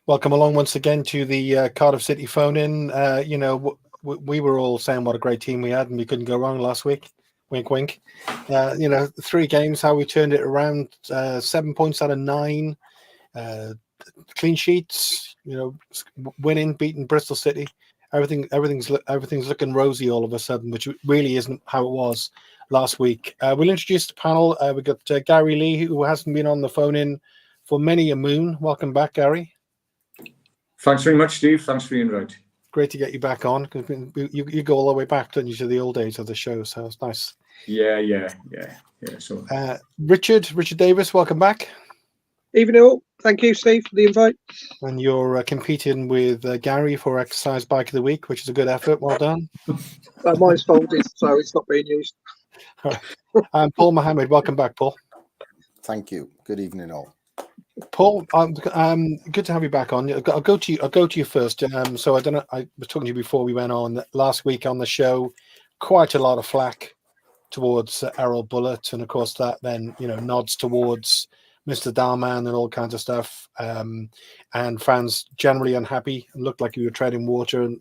Welcome along once again to the Cardiff City phone-in. We were all saying what a great team we had, and we couldn't go wrong last week. Wink, wink. 3 games, how we turned it around. 7 points out of 9. Clean sheets. Winning, beating Bristol City. Everything's looking rosy all of a sudden, which really isn't how it was last week. We'll introduce the panel. We got Gary Lee, who hasn't been on the phone-in for many a moon. Welcome back, Gary. Thanks very much, Steve. Thanks for the invite. Great to get you back on. You go all the way back, don't you, to the old days of the show? So it's nice. Yeah. So, Richard Davis, welcome back. Evening all. Thank you, Steve, for the invite. And you're competing with Gary for Exercise Bike of the Week, which is a good effort. Well done. Mine's folded, so it's not being used. And Paul Mohammed, welcome back, Paul. Thank you. Good evening, all. Paul, good to have you back on. I'll go to you first. So I don't know. I was talking to you before we went on last week on the show. Quite a lot of flack towards Errol Bullitt, and of course that then nods towards Mr. Dalman and all kinds of stuff. And fans generally unhappy and looked like you were treading water. And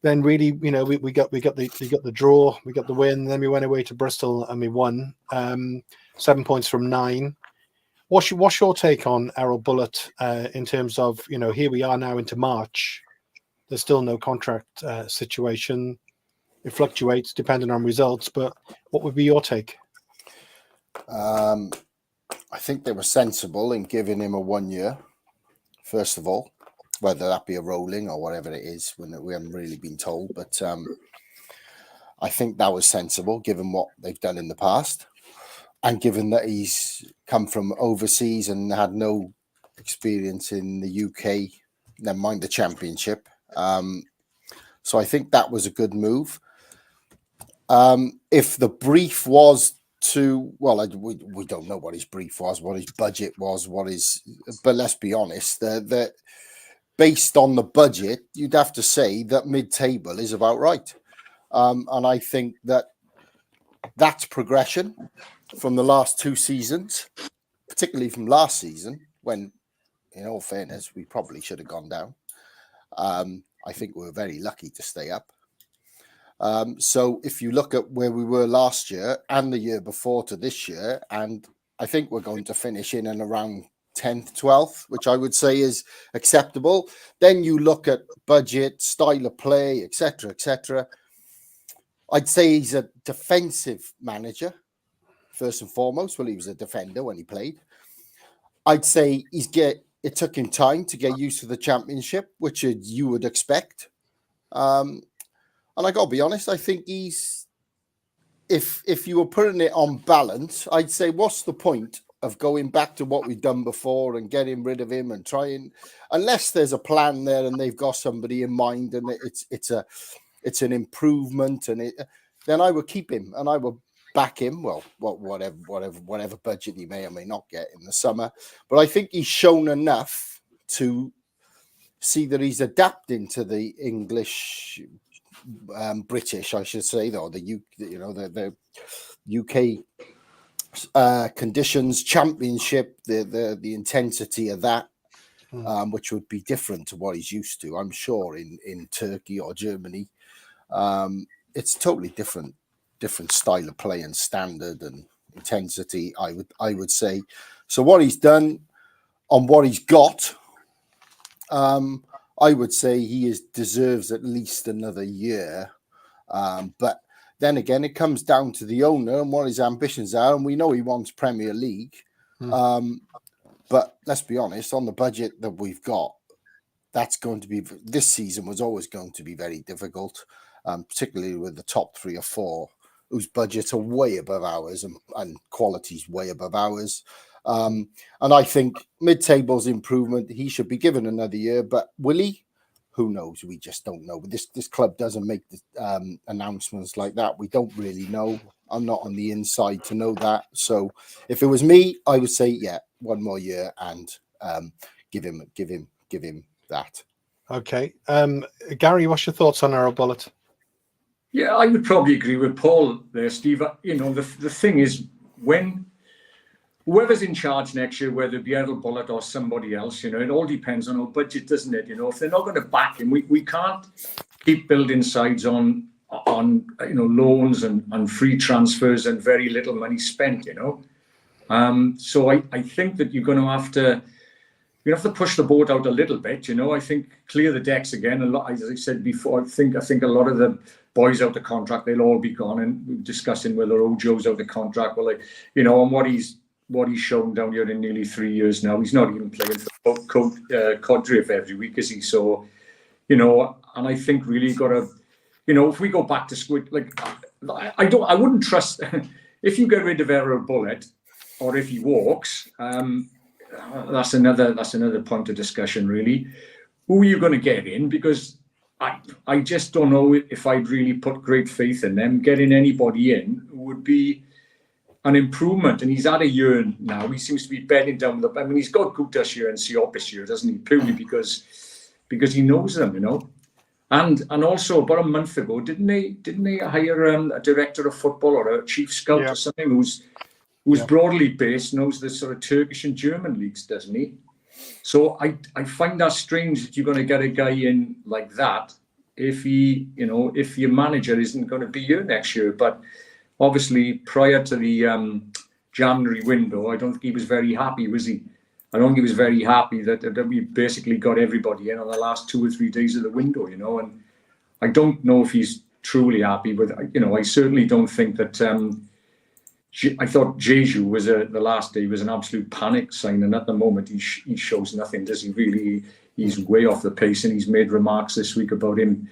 then really, we got the draw, we got the win. Then we went away to Bristol and we won 7 points from 9. What's your take on Errol Bullitt in terms of, here we are now into March. There's still no contract situation. It fluctuates depending on results, but what would be your take? I think they were sensible in giving him a 1 year, first of all, whether that be a rolling or whatever it is, when we haven't really been told. But I think that was sensible, given what they've done in the past. And given that he's come from overseas and had no experience in the UK, never mind the Championship. So I think that was a good move. If the brief was we don't know what his brief was, what his budget was, but let's be honest, that based on the budget, you'd have to say that mid-table is about right. And I think that's progression from the last 2 seasons, particularly from last season, when, in all fairness, we probably should have gone down. I think we were very lucky to stay up. So if you look at where we were last year and the year before to this year, and I think we're going to finish in and around 10th, 12th, which I would say is acceptable. Then you look at budget, style of play, etc. I'd say he's a defensive manager. First and foremost, he was a defender when he played. I'd say it took him time to get used to the Championship, which you would expect. And I got to be honest, I think if you were putting it on balance, I'd say, what's the point of going back to what we've done before and getting rid of him and trying, unless there's a plan there and they've got somebody in mind and it's an improvement, and then I would keep him and I would back him. Well, whatever budget he may or may not get in the summer. But I think he's shown enough to see that he's adapting to the English, British, I should say, though the UK conditions, Championship, the intensity of that, which would be different to what he's used to, I'm sure, in Turkey or Germany. It's totally different style of play and standard and intensity, I would say. So what he's done on what he's got, I would say he deserves at least another year. But then again, it comes down to the owner and what his ambitions are. And we know he wants Premier League. But let's be honest, on the budget that we've got, this season was always going to be very difficult, particularly with the top 3 or 4, whose budgets are way above ours and quality's way above ours. And I think mid-table's improvement, he should be given another year, but will he? Who knows? We just don't know. This club doesn't make announcements like that. We don't really know. I'm not on the inside to know that. So if it was me, I would say, yeah, 1 more year and give him that. Okay. Gary, what's your thoughts on Errol Bullitt? Yeah, I would probably agree with Paul there, Steve. The thing is, when whoever's in charge next year, whether it be Errol Bullitt or somebody else, it all depends on our budget, doesn't it? If they're not going to back him, we can't keep building sides on loans and free transfers and very little money spent. So I think that you're going to have to push the boat out a little bit. I think clear the decks again. A lot, as I said before, I think a lot of the boys out of contract, they'll all be gone, and we're discussing whether Ojo's out of contract. Well, and what he's shown down here in nearly 3 years now, he's not even playing for Cardiff every week, is he? So, and I think really got to, if we go back to squid, I wouldn't trust if you get rid of Errol Bullitt or if he walks. That's another point of discussion, really. Who are you going to get in? Because I just don't know if I'd really put great faith in them. Getting anybody in would be an improvement. And he's had a year now. He seems to be bedding down with he's got Gutas here and Siopis here, doesn't he? Purely because he knows them, And also about a month ago, didn't they hire a director of football or a chief scout or something who's broadly based, knows the sort of Turkish and German leagues, doesn't he? So I find that strange that you're going to get a guy in like that if your manager isn't going to be here next year. But obviously, prior to the January window, I don't think he was very happy, was he? I don't think he was very happy that we basically got everybody in on the last 2 or 3 days of the window, And I don't know if he's truly happy with, I certainly don't think that. I thought Jeju was the last day was an absolute panic sign, and at the moment he shows nothing, does he? Really, he's way off the pace, and he's made remarks this week about him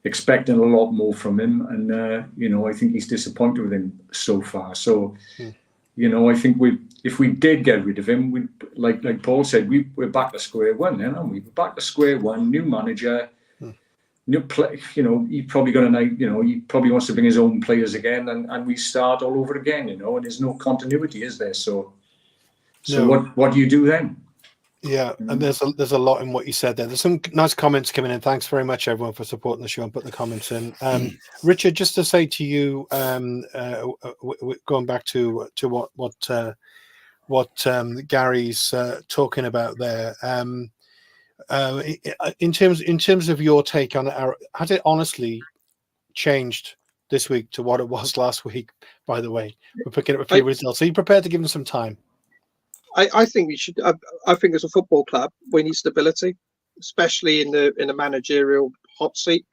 expecting a lot more from him, and I think he's disappointed with him so far. So, I think if we did get rid of him, we like Paul said, we're back to square one, aren't we? We're back to square one, new manager. New play, he probably he probably wants to bring his own players again, and we start all over again, and there's no continuity, is there? So what do you do then? Yeah, and there's a lot in what you said there. There's some nice comments coming in. Thanks very much, everyone, for supporting the show and putting the comments in. Richard, just to say to you, going back to what Gary's talking about there. In terms of your take on it, has it honestly changed this week to what it was last week? By the way, we're picking up a few results. Are you prepared to give them some time? I think we should. I think as a football club, we need stability, especially in the managerial hot seat,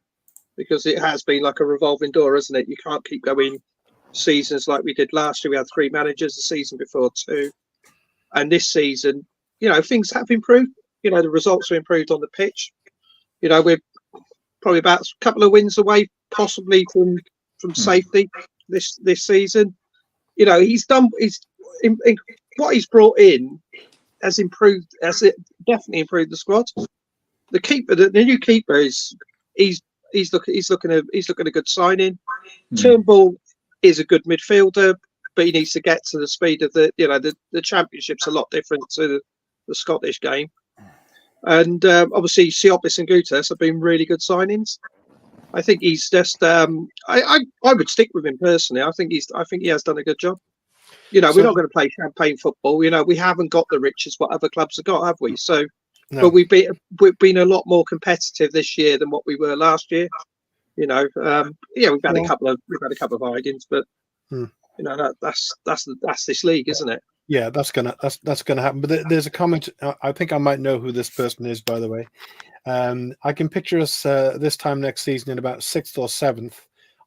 because it has been like a revolving door, isn't it? You can't keep going seasons like we did last year. We had 3 managers, the season before 2, and this season, things have improved. The results are improved on the pitch. We're probably about a couple of wins away, possibly from safety this season. He's done. What he's brought in has improved. It definitely improved the squad. The keeper, the new keeper, he's looking a good signing. Turnbull is a good midfielder, but he needs to get to the speed of the Championship's a lot different to the Scottish game. And obviously, Siopis and Gutas have been really good signings. I think he's just. I would stick with him personally. I think he has done a good job. We're not going to play champagne football. We haven't got the riches what other clubs have got, have we? So, no. But we've been a lot more competitive this year than what we were last year. We've had a couple of hidings, but that's this league, isn't it? Yeah, that's gonna happen. But there's a comment. I think I might know who this person is, by the way. I can picture us this time next season in about 6th or 7th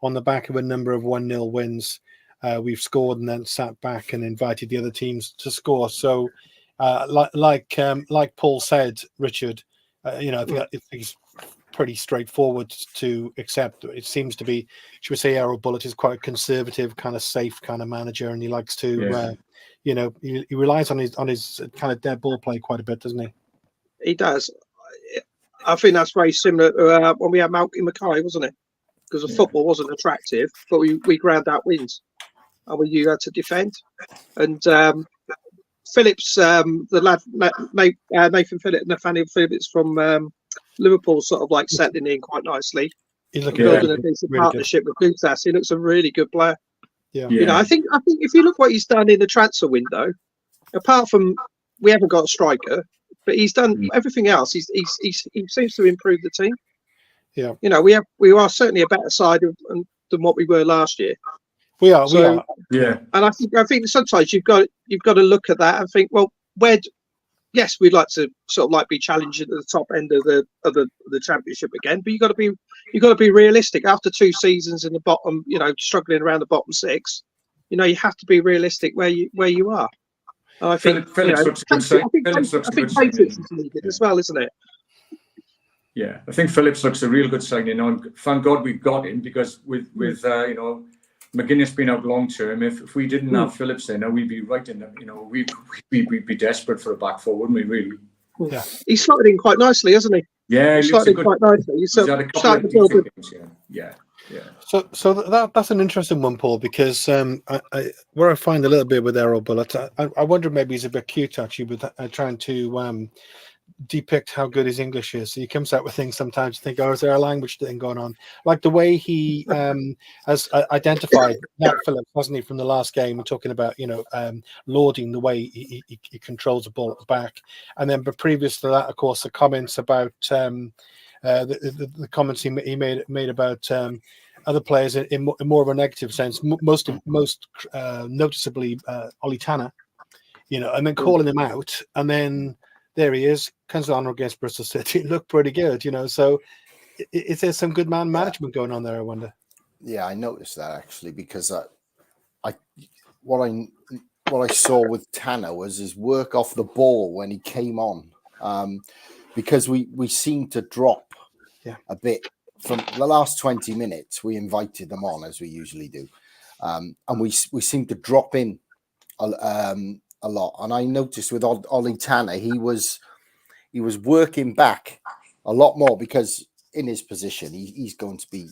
on the back of a number of 1-0 wins. We've scored and then sat back and invited the other teams to score. So, like Paul said, Richard, I think it's pretty straightforward to accept. It seems to be, should we say, Errol Bullitt is quite a conservative, kind of safe kind of manager, and he likes to. He relies on his kind of dead ball play quite a bit, doesn't he? He does. I think that's very similar to when we had Malky Mackay, wasn't it? Because the football wasn't attractive, but we ground out wins, and you had to defend. And Phillips, the lad Nathaniel Phillips from Liverpool, sort of like settling in quite nicely. He's looking building a decent partnership with Gutas. He looks a really good player. Yeah. I think if you look what he's done in the transfer window, Apart from we haven't got a striker, but he's done everything else. He seems to improve the team. Yeah. You know, we are certainly a better side than what we were last year. We are. Yeah. And I think sometimes you've got to look at that and think, well, yes, we'd like to sort of like be challenged at the top end of the championship again, but you've got to be realistic. After 2 seasons in the bottom, you know, struggling around the bottom 6, you know, you have to be realistic where you are. And I think Phillips looks a good sign. Phillips looks a good signing. Patriots needed as well, isn't it? Yeah, I think Phillips looks a real good signing. And thank God we've got him, because with you know, McGuinness being out long term, if we didn't have Phillips there, now we'd be right in the, you know, we'd be desperate for a back four, wouldn't we? Really? Yeah. He's slotted in quite nicely, hasn't he? Yeah, he's slotted in quite nicely. He's had a couple of decent games, yeah. So that's an interesting one, Paul, because where I find a little bit with Errol Bullitt, I wonder maybe he's a bit cute actually with trying to depict how good his English is. So he comes out with things sometimes you think, oh, is there a language thing going on? Like the way he has identified Nat Phillips, hasn't he, from the last game, we're talking about, you know, lauding the way he controls the ball at the back. And then, but previous to that, of course, the comments about the comments he made about other players in more of a negative sense, most noticeably Ollie Tanner, you know, and then calling him out, and then there he is, comes on against Bristol City, looked pretty good, you know. So is there some good man management going on there, I wonder? Yeah, I noticed that actually, because what I saw with Tanner was his work off the ball when he came on, because we seemed to drop a bit from the last 20 minutes. We invited them on, as we usually do, and we seemed to drop in a lot. And I noticed with Ollie Tanner, he was working back a lot more, because in his position, he's going to be,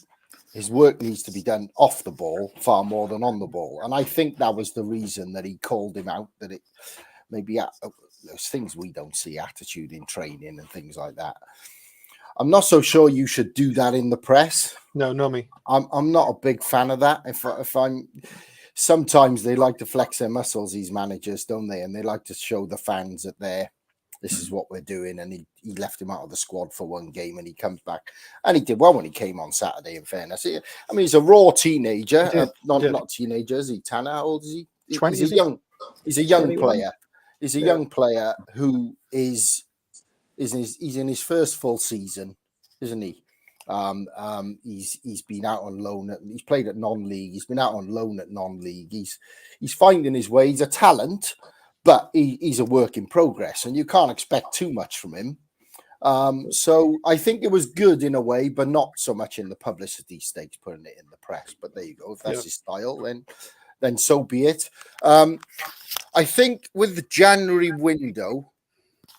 his work needs to be done off the ball far more than on the ball. And I think that was the reason that he called him out, that it maybe there's things we don't see, attitude in training and things like that. I'm not so sure you should do that in the press. No, not me. I'm not a big fan of that. If I'm, sometimes they like to flex their muscles, these managers, don't they? And they like to show the fans that this is what we're doing. And he left him out of the squad for 1 game, and he comes back, and he did well when he came on Saturday, in fairness. I mean, he's a raw teenager, not teenager, is he? Tanner, how old is he? 20, he's a young player. He's a young player who is he's in his first full season, isn't he? He's been out on loan. He's played at non-league. He's been out on loan at non-league. He's finding his way. He's a talent, but he's a work in progress, and you can't expect too much from him. So I think it was good in a way, but not so much in the publicity stakes, putting it in the press. But there you go. If that's his style, then so be it. I think with the January window,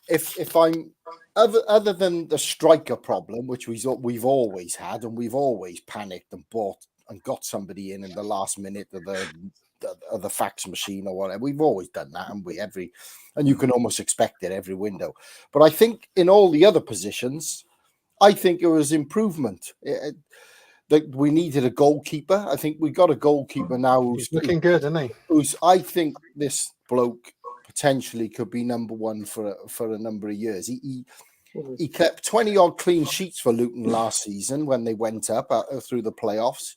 if I'm other than the striker problem, which we've always had, and we've always panicked and bought and got somebody in the last minute of the fax machine or whatever. We've always done that, and and you can almost expect it every window. But I think in all the other positions, I think it was improvement. That we needed a goalkeeper. I think we got a goalkeeper now who's looking good, isn't he? I think this bloke potentially could be number 1 for a number of years. He kept 20 odd clean sheets for Luton last season when they went up through the playoffs.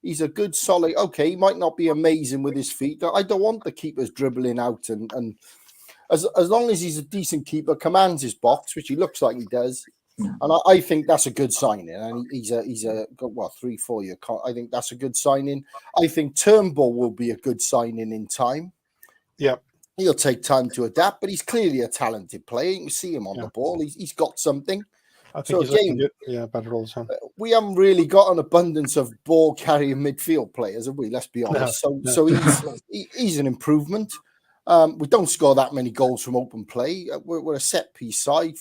He's a good, solid. Okay, he might not be amazing with his feet. I don't want the keepers dribbling out, and as long as he's a decent keeper, commands his box, which he looks like he does. And I think that's a good signing. And he's a 3-4 year. I think that's a good signing. I think Turnbull will be a good signing in time. Yeah. He'll take time to adapt, but he's clearly a talented player. You can see him on the ball. He's got something. I think he's looking good. Yeah, better all the time. We haven't really got an abundance of ball carrying midfield players, have we? Let's be honest. So he's an improvement. We don't score that many goals from open play. We're a set piece side,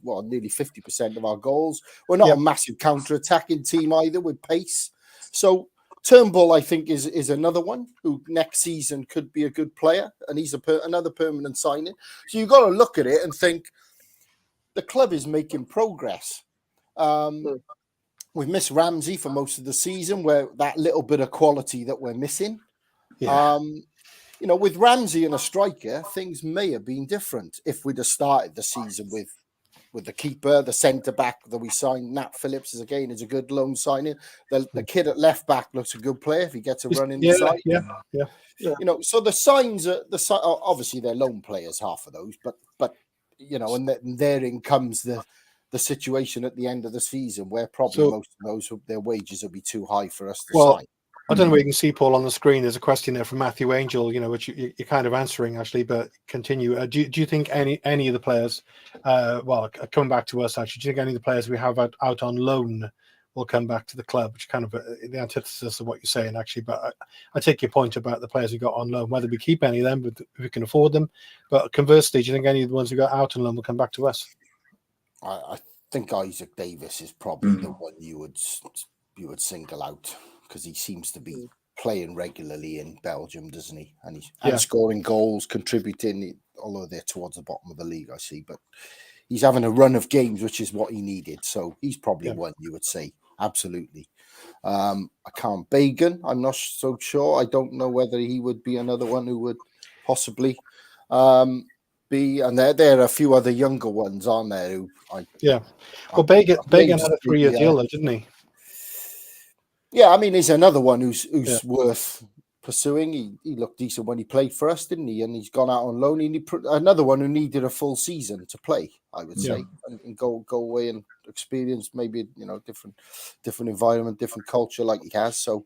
nearly 50% of our goals. We're not a massive counter-attacking team either with pace. So Turnbull, I think, is another one who next season could be a good player, and he's another permanent signing. So you've got to look at it and think the club is making progress. We've missed Ramsey for most of the season, where that little bit of quality that we're missing. Yeah. you know, with Ramsey and a striker, things may have been different if we'd have started the season with the keeper, the centre back that we signed. Nat Phillips is a good loan signing. The kid at left back looks a good player if he gets a run in the side. Yeah. You know, so the signs are obviously they're loan players, half of those, but you know, and therein comes the situation at the end of the season where probably most of those their wages will be too high for us to sign. I don't know where you can see, Paul, on the screen. There's a question there from Matthew Angel, you know, which you're kind of answering actually, but continue. Do you think any of the players, coming back to us actually, do you think any of the players we have out on loan will come back to the club, which kind of the antithesis of what you're saying actually? But I take your point about the players we got on loan, whether we keep any of them, if we can afford them. But conversely, do you think any of the ones we got out on loan will come back to us? I think Isaac Davis is probably the one you would single out, because he seems to be playing regularly in Belgium, doesn't he? And he's scoring goals, contributing, although they're towards the bottom of the league, I see. But he's having a run of games, which is what he needed. So he's probably one you would say, absolutely. I can't Bagan. I'm not so sure. I don't know whether he would be another one who would possibly be. And there are a few other younger ones on there who Bagan had a 3-year deal, though, didn't he? Yeah, I mean, he's another one who's worth pursuing. He looked decent when he played for us, didn't he? And he's gone out on loan. Another one who needed a full season to play, I would say, and go away and experience maybe, you know, different environment, different culture like he has. So,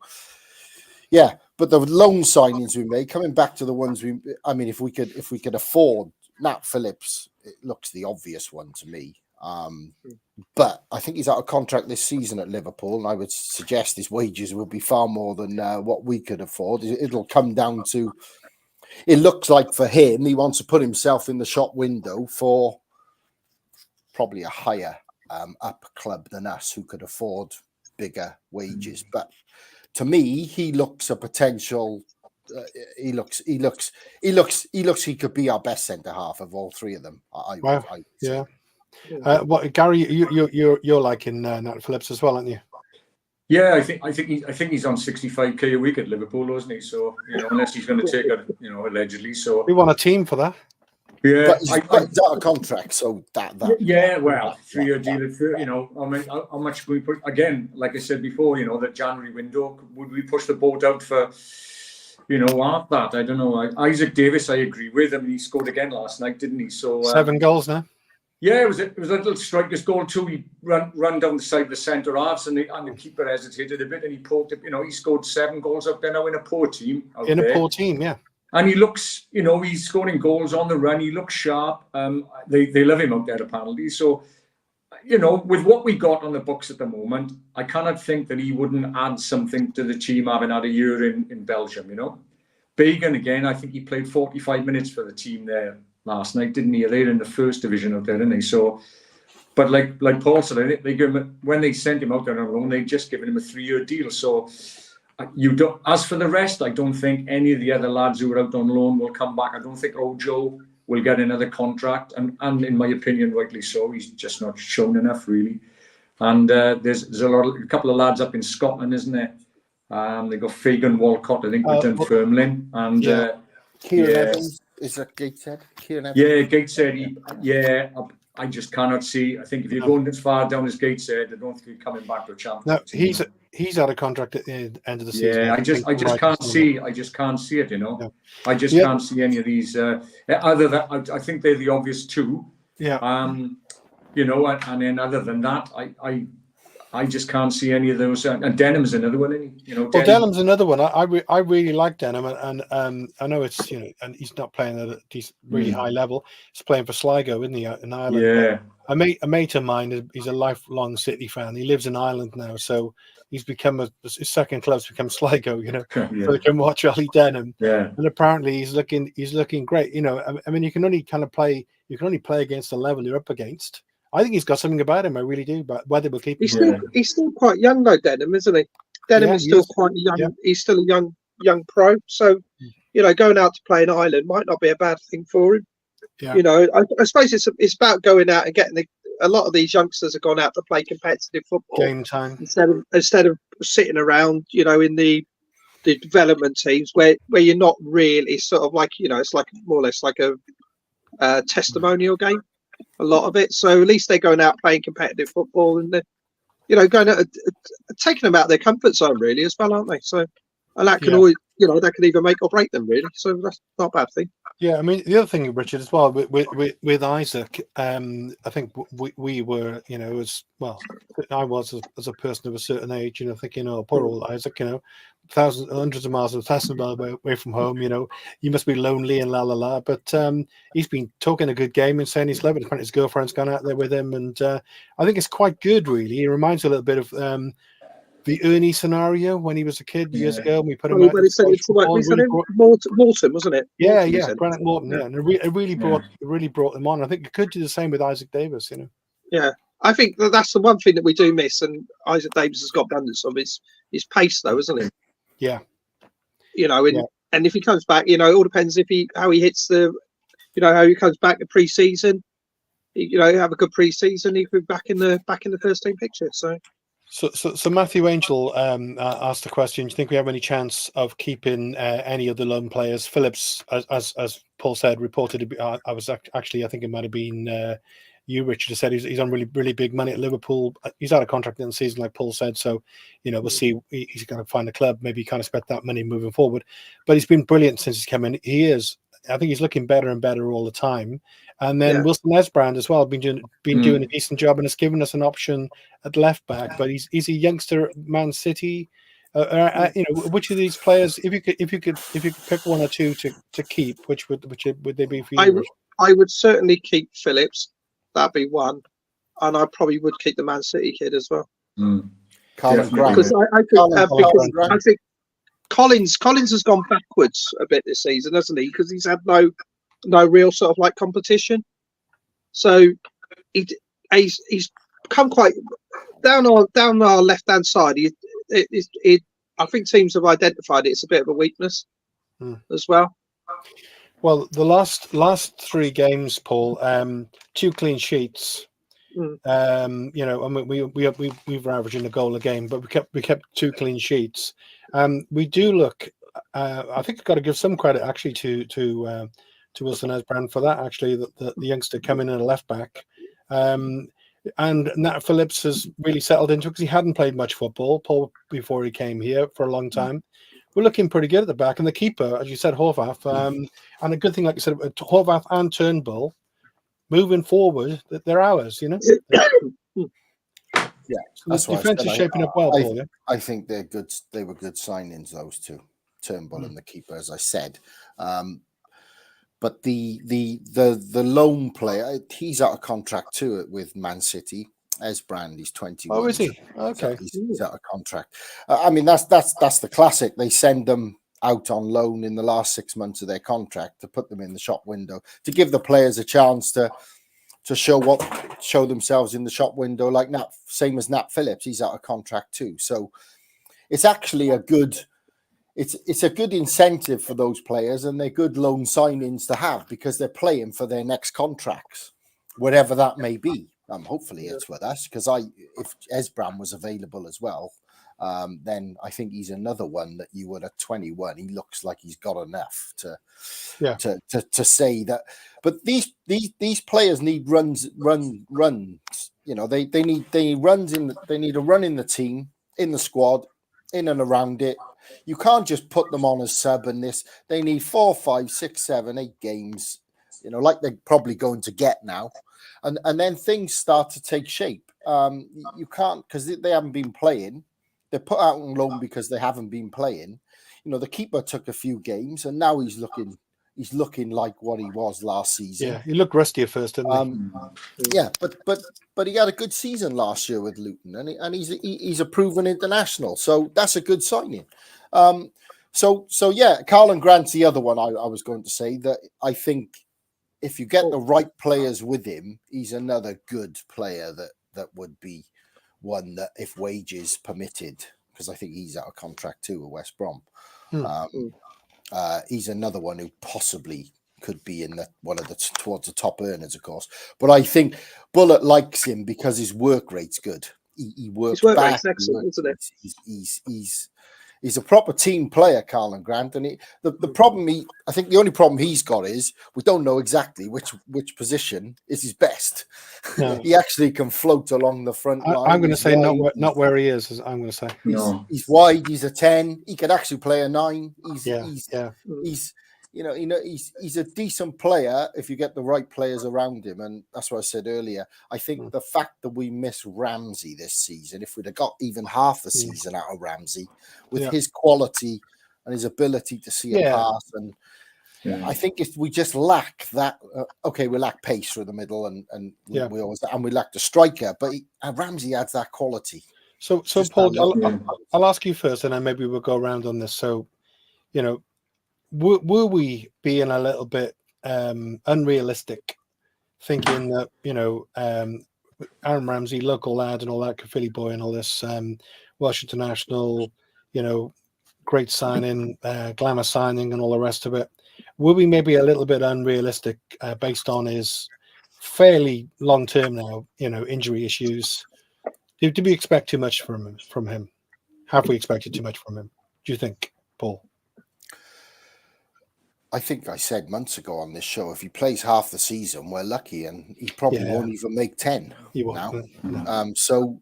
yeah. But the loan signings we made, coming back to the ones if we could afford Nat Phillips, it looks the obvious one to me. But I think he's out of contract this season at Liverpool, and I would suggest his wages will be far more than what we could afford. It'll come down to, it looks like for him, he wants to put himself in the shop window for probably a higher up club than us who could afford bigger wages. But to me, he looks a potential. He could be our best centre half of all three of them. I would say. What, Gary? You're liking Nat Phillips as well, aren't you? Yeah, I think he's on 65k a week at Liverpool, isn't he? So, you know, unless he's going to take it, you know, allegedly. So we want a team for that. Yeah, but he's out of contract, so that. Yeah, well, 3-year deal. You know, I mean, how much we put again? Like I said before, you know, the January window. Would we push the boat out for? You know, half that? I don't know. Isaac Davis, I agree with. I mean, he scored again last night, didn't he? So 7 goals now. Yeah, it was a little striker's goal too. He run down the side of the centre halves, and the keeper hesitated a bit, and he poked it. You know, he scored 7 goals out there now in a poor team. A poor team, yeah. And he looks, you know, he's scoring goals on the run. He looks sharp. They love him out there at penalties. So, you know, with what we got on the books at the moment, I cannot think that he wouldn't add something to the team having had a year in Belgium. You know, Bagan again. I think he played 45 minutes for the team there last night, didn't he? They're in the first division out there, didn't they? So, but like Paul said, they give him, when they sent him out there on loan, they just given him a 3-year deal. So you don't. As for the rest, I don't think any of the other lads who are out on loan will come back. I don't think Ojo will get another contract, and in my opinion, rightly so. He's just not shown enough, really. And there's a couple of lads up in Scotland, isn't there? They got Fagan Walcott, I think, with Dunfermline, and Kieran Evans. Is that Gateshead? Yeah, Gateshead. I just cannot see. I think if you're going as far down as Gateshead, I don't think you're coming back to a champion. No, he's out of contract at the end of the season. Yeah, I just can't see. I just can't see it. You know, no. I just can't see any of these. Other than I think they're the obvious two. Yeah. You know, and then other than that, I just can't see any of those. And Denham's another one, isn't he? You know, Denham's another one. I really like Denham, and I know it's, you know, and he's not playing at a decent, really high level. He's playing for Sligo, isn't he, in Ireland? Yeah. A mate of mine, he's a lifelong City fan. He lives in Ireland now, so he's become his second club's become Sligo. You know, so he can watch Ollie Denham. Yeah. And apparently he's looking great. You know, I mean, you can only play against the level you're up against. I think he's got something about him. I really do. But whether we'll keep him, he's still quite young though, Denham, isn't he? Denham is still quite young. Yeah. He's still a young pro. So, you know, going out to play in Ireland might not be a bad thing for him. Yeah. You know, I suppose it's about going out and getting a lot of these youngsters have gone out to play competitive football game time instead of sitting around, you know, in the the development teams where you're not really, it's sort of like, it's like more or less like a testimonial game, a lot of it. So at least they're going out playing competitive football, and they're going out, taking them out of their comfort zone really as well, aren't they? So, and that can always, that can either make or break them really. So that's not a bad thing. Yeah, I mean, the other thing, Richard, as well with Isaac, I think we were, as well, I was as a person of a certain age, thinking, oh, poor old Isaac, hundreds of miles away from home, you must be lonely and la la la. But he's been talking a good game and saying he's loving it. Apparently his girlfriend's gone out there with him, and I think it's quite good, really. He reminds me a little bit of the Ernie scenario when he was a kid years ago. And we put him out. Morton, wasn't it? Yeah, Granite Morton. Yeah, and it really brought them on. I think it could do the same with Isaac Davis. Yeah, I think that's the one thing that we do miss, and Isaac Davis has got abundance of his pace, though, isn't it? Yeah. And if he comes back, it all depends how he hits how he comes back to pre-season. Have a good pre-season, he could be back in the first team picture. So Matthew Angel asked the question: do you think we have any chance of keeping any of the loan players? Phillips, as Paul said, reported. I was actually, I think it might have been you, Richard, said he's on really, really big money at Liverpool. He's out of contract in the season, like Paul said. So, we'll see. He's going to find a club. Maybe he can't expect that money moving forward. But he's been brilliant since he's come in. I think he's looking better and better all the time. And then Wilson Esbrand as well, been doing a decent job, and has given us an option at left back. But he's a youngster at Man City. Which of these players, if you could pick one or two to keep, which would they be for you? I would certainly keep Phillips. That'd be one, and I probably would keep the Man City kid as well. Colin Grant. Because I think Collins has gone backwards a bit this season, hasn't he? Because he's had no real sort of like competition. So he's come quite down our left hand side. I think teams have identified it's a bit of a weakness as well. Well, the last three games, Paul, 2 clean sheets. I mean, we were averaging a goal a game, but we kept 2 clean sheets. We do look. I think I've got to give some credit actually to Wilson Esbrand for that. Actually, the youngster coming in a left back, and Nat Phillips has really settled into it because he hadn't played much football, Paul, before he came here for a long time. We're looking pretty good at the back, and the keeper, as you said, Horvath, and a good thing, like you said, Horvath and Turnbull, moving forward, they're ours, Yeah, so the defense is shaping up well, Paul. I think they're good. They were good signings, those two, Turnbull and the keeper, as I said. But the loan player, he's out of contract too with Man City. Esbrand, he's 21. Oh, is he? Okay, he's out of contract. I mean, that's the classic. They send them out on loan in the last 6 months of their contract to put them in the shop window, to give the players a chance to show themselves in the shop window. Like same as Nat Phillips, he's out of contract too. So it's actually it's a good incentive for those players, and they're good loan signings to have because they're playing for their next contracts, whatever that may be. Hopefully it's with us, because if Esbrand was available as well, then I think he's another one that you would at 21. He looks like he's got enough to say that. But these players need runs. They need runs they need a run in the team, in the squad, in and around it. You can't just put them on as sub and this. They need 4, 5, 6, 7, 8 games, like they're probably going to get now. And then things start to take shape. You can't, because they haven't been playing. They're put out on loan because they haven't been playing. The keeper took a few games, and now he's looking like what he was last season. Yeah, he looked rusty at first, didn't he? Yeah, but he had a good season last year with Luton, and he's a proven international, so that's a good signing. So yeah, Carlin Grant's the other one I was going to say that I think, if you get the right players with him, he's another good player that would be one that, if wages permitted, because I think he's out of contract too with West Brom. He's another one who possibly could be in towards the top earners, of course. But I think Bullet likes him because his work rate's good. He works. His work rate's excellent, isn't it? He's a proper team player, Carlin Grant, and I think the only problem he's got is we don't know exactly which position is his best. No. He actually can float along the front line. I'm going to say not where he is. I'm going to say he's wide. He's a 10. He could actually play a 9. He's a decent player if you get the right players around him, and that's what I said earlier. I think the fact that we miss Ramsey this season, if we'd have got even half the season out of Ramsey, with his quality and his ability to see a pass, and I think if we just lack that, we lack pace through the middle, and we lack the striker, but Ramsey adds that quality. So Paul, I'll ask you first, and then maybe we'll go around on this. So, were we being a little bit unrealistic, thinking that Aaron Ramsey, local lad, and all that, Philly boy, and all this, Welsh international, great signing, glamour signing, and all the rest of it? Were we maybe a little bit unrealistic based on his fairly long term now, injury issues? Did we expect too much from him? Have we expected too much from him? Do you think, Paul? I think I said months ago on this show, if he plays half the season, we're lucky, and he probably won't even make 10 now. No. So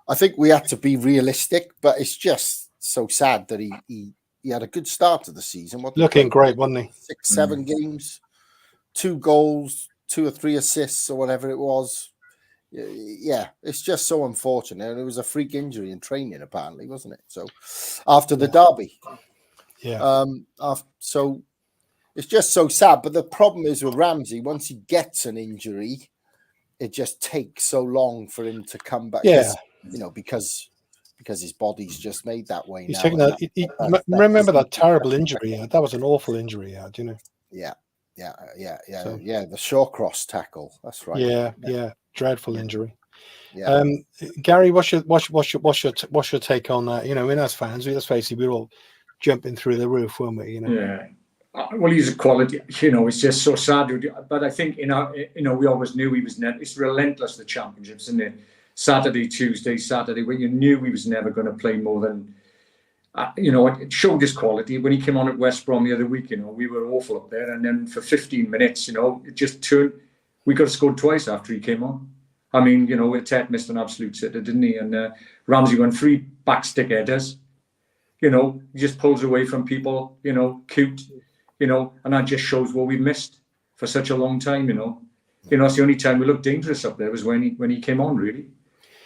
I think we had to be realistic, but it's just so sad that he had a good start to the season. Looking great, wasn't he? 6-7 games, 2 goals, 2 or 3 assists, or whatever it was. Yeah, it's just so unfortunate. And it was a freak injury in training, apparently, wasn't it? So after the derby. So it's just so sad. But the problem is with Ramsey, once he gets an injury, it just takes so long for him to come back. Because his body's just made that way He's now. Taking that, remember that terrible injury? That was an awful injury. Yeah. The Shawcross tackle. That's right. Yeah. Dreadful injury. Yeah. Gary, what's your take on that? In as fans, let's face it, we're all jumping through the roof, weren't we? Yeah. Well, he's a quality. It's just so sad. But I think we always knew he was. It's relentless, the championships, isn't it? Saturday, Tuesday, Saturday, when you knew he was never going to play more than. It showed his quality when he came on at West Brom the other week. We were awful up there, and then for 15 minutes, it just turned. We could have scored twice after he came on. I mean, Ted missed an absolute sitter, didn't he? And Ramsey won 3 backstick headers. He just pulls away from people. Cute. And that just shows what we missed for such a long time. It's the only time we looked dangerous up there was when he came on, really.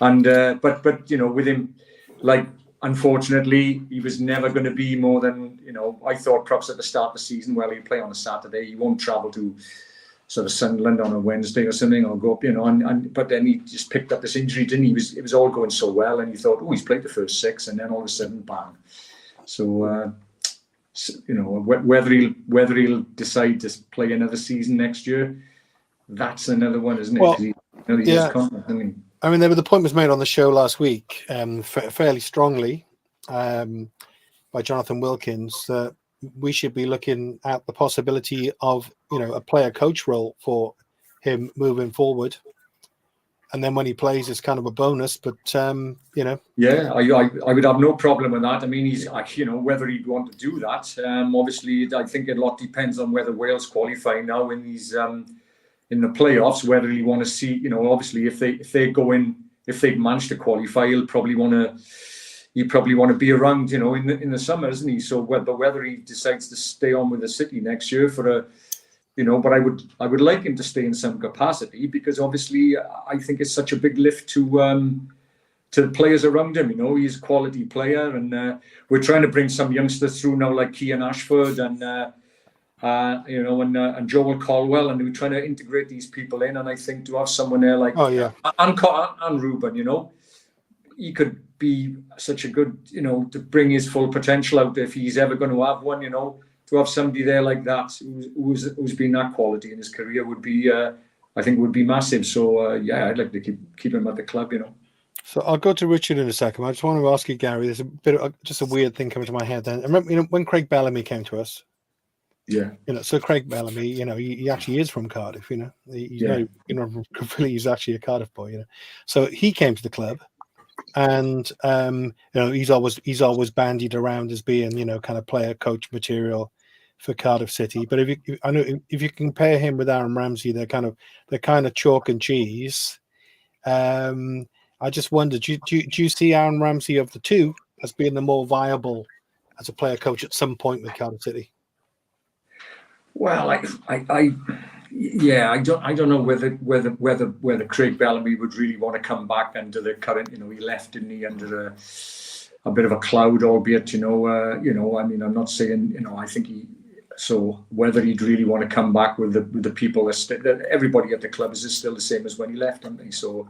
And but with him, unfortunately, he was never going to be more than I thought. Perhaps at the start of the season, he'd play on a Saturday. He won't travel to sort of Sunderland on a Wednesday or something, or go up, but then he just picked up this injury, didn't he? It was all going so well, and he thought, he's played the first 6, and then all of a sudden, bang. So, whether he'll decide to play another season next year, that's another one, isn't it? Well, I mean, the point was made on the show last week, fairly strongly, by Jonathan Wilkins, that we should be looking at the possibility of a player coach role for him moving forward, and then when he plays, it's kind of a bonus. But I would have no problem with that. I mean, he's whether he'd want to do that. Obviously, I think a lot depends on whether Wales qualify now in these in the playoffs. Whether he want to see, obviously, if they manage to qualify, he'll probably want to be around, in the summer, isn't he? So whether he decides to stay on with the City next year for but I would like him to stay in some capacity, because obviously I think it's such a big lift to the players around him. He's a quality player, and we're trying to bring some youngsters through now, like Kean Ashford and Joel Colwell, and we're trying to integrate these people in. And I think to have someone there like and Ruben, he could be such a good, to bring his full potential out if he's ever going to have one, to have somebody there like that who's been that quality in his career would be, I think, would be massive. So, I'd like to keep him at the club, So I'll go to Richard in a second. I just want to ask you, Gary, there's a bit of just a weird thing coming to my head then. I remember, when Craig Bellamy came to us. Yeah. So Craig Bellamy, he actually is from Cardiff, he's actually a Cardiff boy, So he came to the club. and he's always bandied around as being kind of player coach material for Cardiff City. But if you compare him with Aaron Ramsey, they're kind of chalk and cheese. I just wonder, do you see Aaron Ramsey of the two as being the more viable as a player coach at some point with Cardiff City? Well, I don't know whether Craig Bellamy would really want to come back under the current. He left, didn't he, under a bit of a cloud, albeit. I mean, I'm not saying. I think he. So whether he'd really want to come back with the people that everybody at the club is still the same as when he left, aren't they? So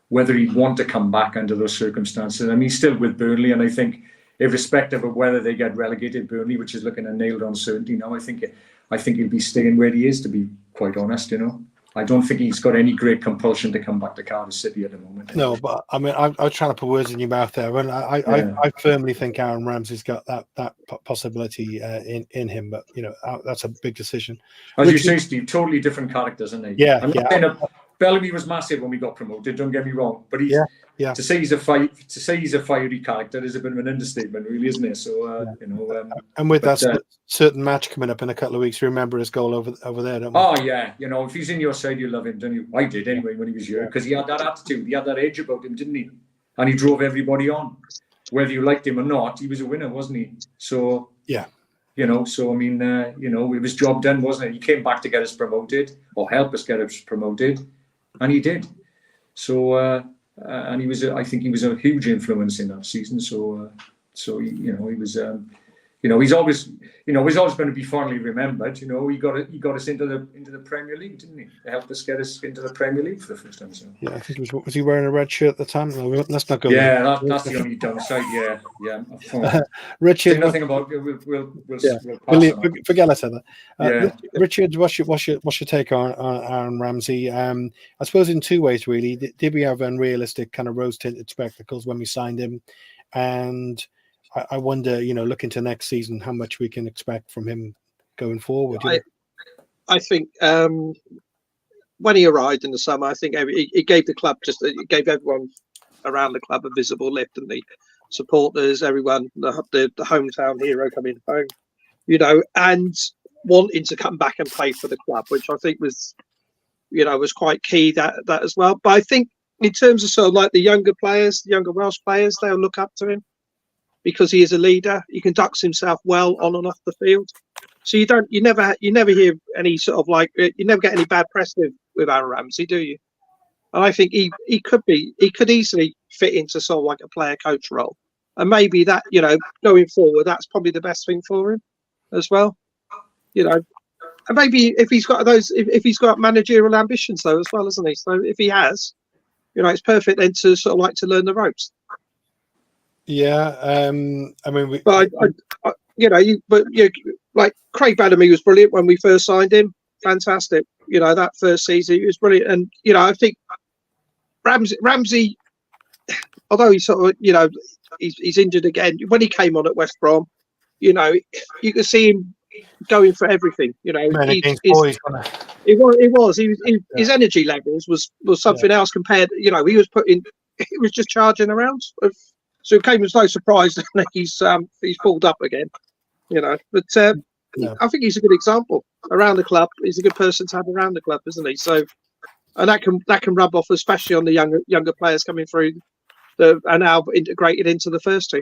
whether he'd want to come back under those circumstances. I mean, he's still with Burnley, and I think, irrespective of whether they get relegated, Burnley, which is looking at nailed uncertainty now, I think he'll be staying where he is, to be quite honest. I don't think he's got any great compulsion to come back to Cardiff City at the moment. No, but I mean, I was trying to put words in your mouth there, and I firmly think Aaron Ramsey's got that possibility in him. But that's a big decision. As you say, Steve, totally different characters, aren't they? Yeah, I'm not saying Bellamy was massive when we got promoted. Don't get me wrong, but to say he's a fiery character is a bit of an understatement, really, isn't it? So and with that certain match coming up in a couple of weeks, remember his goal over there, don't we? Oh yeah, if he's in your side, you love him, don't you? I did anyway when he was here, because he had that attitude, he had that edge about him, didn't he? And he drove everybody on, whether you liked him or not. He was a winner, wasn't he? So yeah. So I mean, it was job done, wasn't it? He came back to get us promoted, or help us get us promoted, and he did. So, and I think he was a huge influence in that season. So he was, he's always going to be fondly remembered. He got us into the Premier League, didn't he? He helped us get us into the Premier League for the first time. So. Yeah, I think was he wearing a red shirt at the time? No, let's not go. Yeah, that's the only downside. Yeah. Richard, nothing about it. We'll forget I said that. Yeah. Richard, what's your take on Aaron Ramsey? I suppose in two ways, really. Did we have unrealistic kind of rose-tinted spectacles when we signed him? And I wonder, looking to next season, how much we can expect from him going forward. I think when he arrived in the summer, I think it gave the club it gave everyone around the club a visible lift, and the supporters, everyone, the hometown hero coming home, and wanting to come back and play for the club, which I think was quite key that as well. But I think in terms of sort of like the younger Welsh players, they'll look up to him, because he is a leader. He conducts himself well on and off the field. So you never hear any sort of you never get any bad press with Aaron Ramsey, do you? And I think he could easily fit into sort of like a player coach role. And maybe that, going forward, that's probably the best thing for him as well. And maybe if he's got managerial ambitions though as well, isn't he? So if he has, it's perfect then to sort of like to learn the ropes. Yeah, I mean, like Craig Bellamy was brilliant when we first signed him. Fantastic, that first season he was brilliant, and I think Ramsey, although he's sort of, he's injured again. When he came on at West Brom, you could see him going for everything. His energy levels was something else compared. He was just charging around. So it came as no surprise that he's pulled up again, But I think he's a good example around the club. He's a good person to have around the club, isn't he? So, and that can rub off, especially on the younger players coming through, that are now integrated into the first team.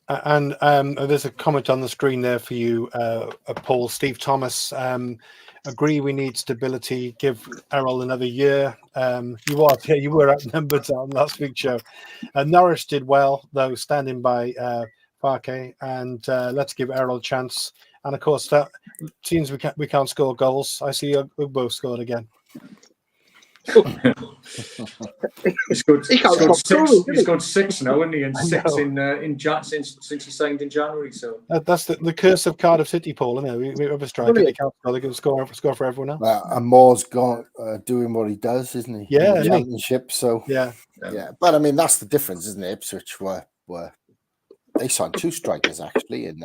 And there's a comment on the screen there for you, Paul. Steve Thomas. Agree, we need stability. Give Errol another year. You were outnumbered on last week's show. Norwich did well, though, standing by Parquet, and let's give Errol a chance. And of course, that seems we can't score goals. I see Ugbo scored again. He's got six now, isn't he? And six since he signed in January. So that's the curse of Cardiff City, Paul. Isn't it? We have a striker. They can't score. They can score for everyone else. And Moore's gone doing what he does, isn't he? Yeah, in the championship. So yeah. But I mean, that's the difference, isn't it? Ipswich were they signed two strikers actually, and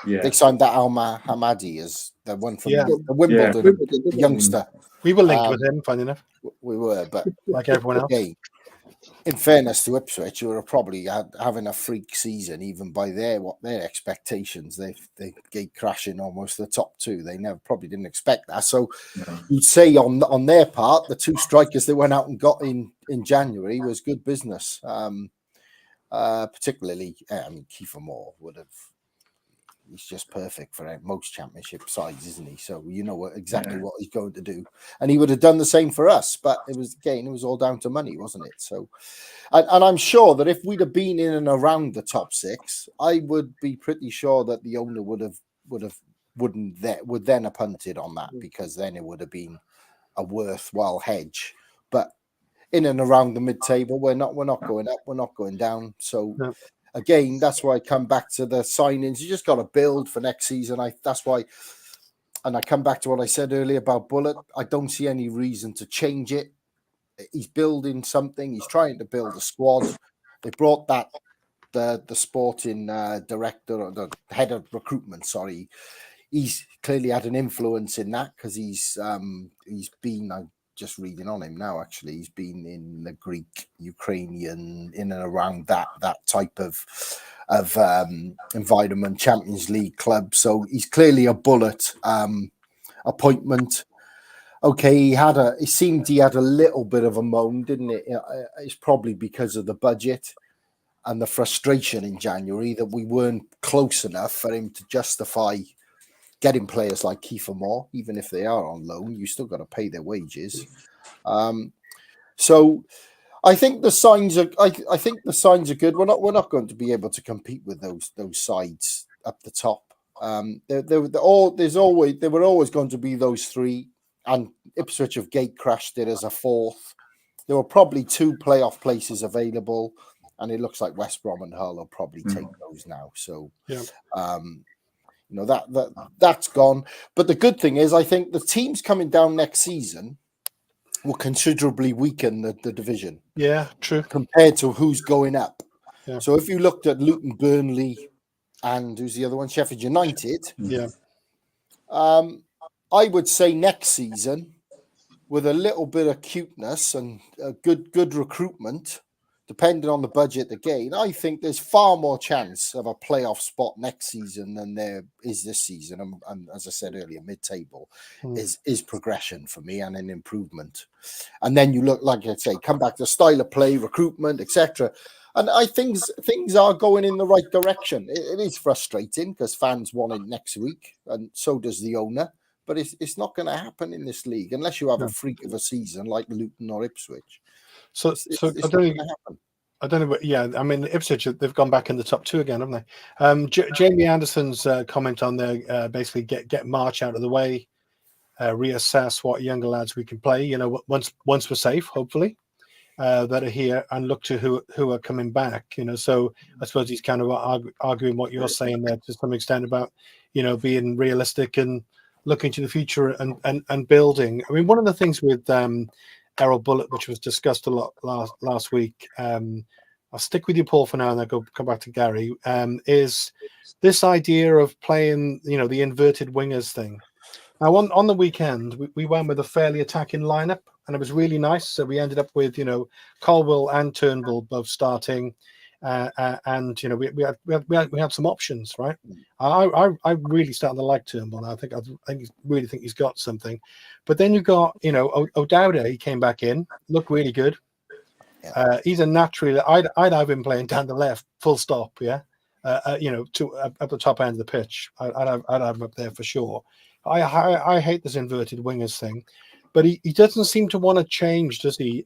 they signed that Al Hamadi as the one from the Wimbledon youngster. We were linked with him, funny enough. We were, but like everyone else. in fairness to Ipswich, who are probably having a freak season, even by their expectations. They gate crashing almost the top two. They probably didn't expect that. So No. you'd say on their part, the two strikers they went out and got in January was good business. Particularly, Kiefer Moore would have. He's just perfect for most championship sides, isn't he? So you know exactly what he's going to do, and he would have done the same for us. But it was all down to money, wasn't it? So, and I'm sure that if we'd have been in and around the top six, I would be pretty sure that the owner would then have punted on that, because then it would have been a worthwhile hedge. But in and around the mid-table, we're not going up, we're not going down. So. No. Again, that's why I come back to the signings. You just got to build for next season. That's why, and I come back to what I said earlier about Bullet. I don't see any reason to change it. He's building something. He's trying to build a squad. They brought the sporting director, or the head of recruitment. Sorry, he's clearly had an influence in that, because he's been. I'm just reading on him now. Actually, he's been in the Greek, Ukrainian, in and around that type of environment, Champions League club. So he's clearly a Bullet appointment. Okay, it seemed he had a little bit of a moan, didn't it? It's probably because of the budget and the frustration in January that we weren't close enough for him to justify getting players like Kiefer Moore. Even if they are on loan, you still got to pay their wages. So I think the signs are. I think the signs are good. We're not going to be able to compete with those sides up the top. There were always going to be those three, and Ipswich have gate crashed it as a fourth. There were probably 2 playoff places available, and it looks like West Brom and Hull will probably take those now. So Yeah. That's gone. But the good thing is, I think the teams coming down next season will considerably weaken the division. Yeah, true. Compared to who's going up. Yeah. So if you looked at Luton, Burnley, and who's the other one? Sheffield United. Yeah. I would say next season, with a little bit of cuteness and good recruitment, depending on the budget again, I think there's far more chance of a playoff spot next season than there is this season. And as I said earlier, mid-table is progression for me and an improvement. And then you look, like I say, come back to style of play, recruitment, etc. And things are going in the right direction. It is frustrating because fans want it next week, and so does the owner. But it's not going to happen in this league unless you have a freak of a season like Luton or Ipswich. So it's I don't know, but yeah, I mean, Ipswich, they've gone back in the top 2 again, haven't they? Jamie Anderson's comment on there, basically get March out of the way, reassess what younger lads we can play. You know, once we're safe, hopefully, that are here, and look to who are coming back. You know, so I suppose he's kind of arguing what you're saying there to some extent about, you know, being realistic and looking to the future and building. I mean, one of the things with Errol Bullet, which was discussed a lot last week, I'll stick with you, Paul, for now, and then come back to Gary, is this idea of playing, you know, the inverted wingers thing. Now, on the weekend, we went with a fairly attacking lineup, and it was really nice. So we ended up with, you know, Colwell and Turnbull both starting, and you know, we had some options, right? I really started to like Turnbull. I really think he's got something. But then you got, you know, O'Dowda. He came back in, looked really good. He's a natural. I'd have him playing down the left, full stop. Yeah, you know, at the top end of the pitch. I'd have him up there for sure. I hate this inverted wingers thing, but he doesn't seem to want to change, does he?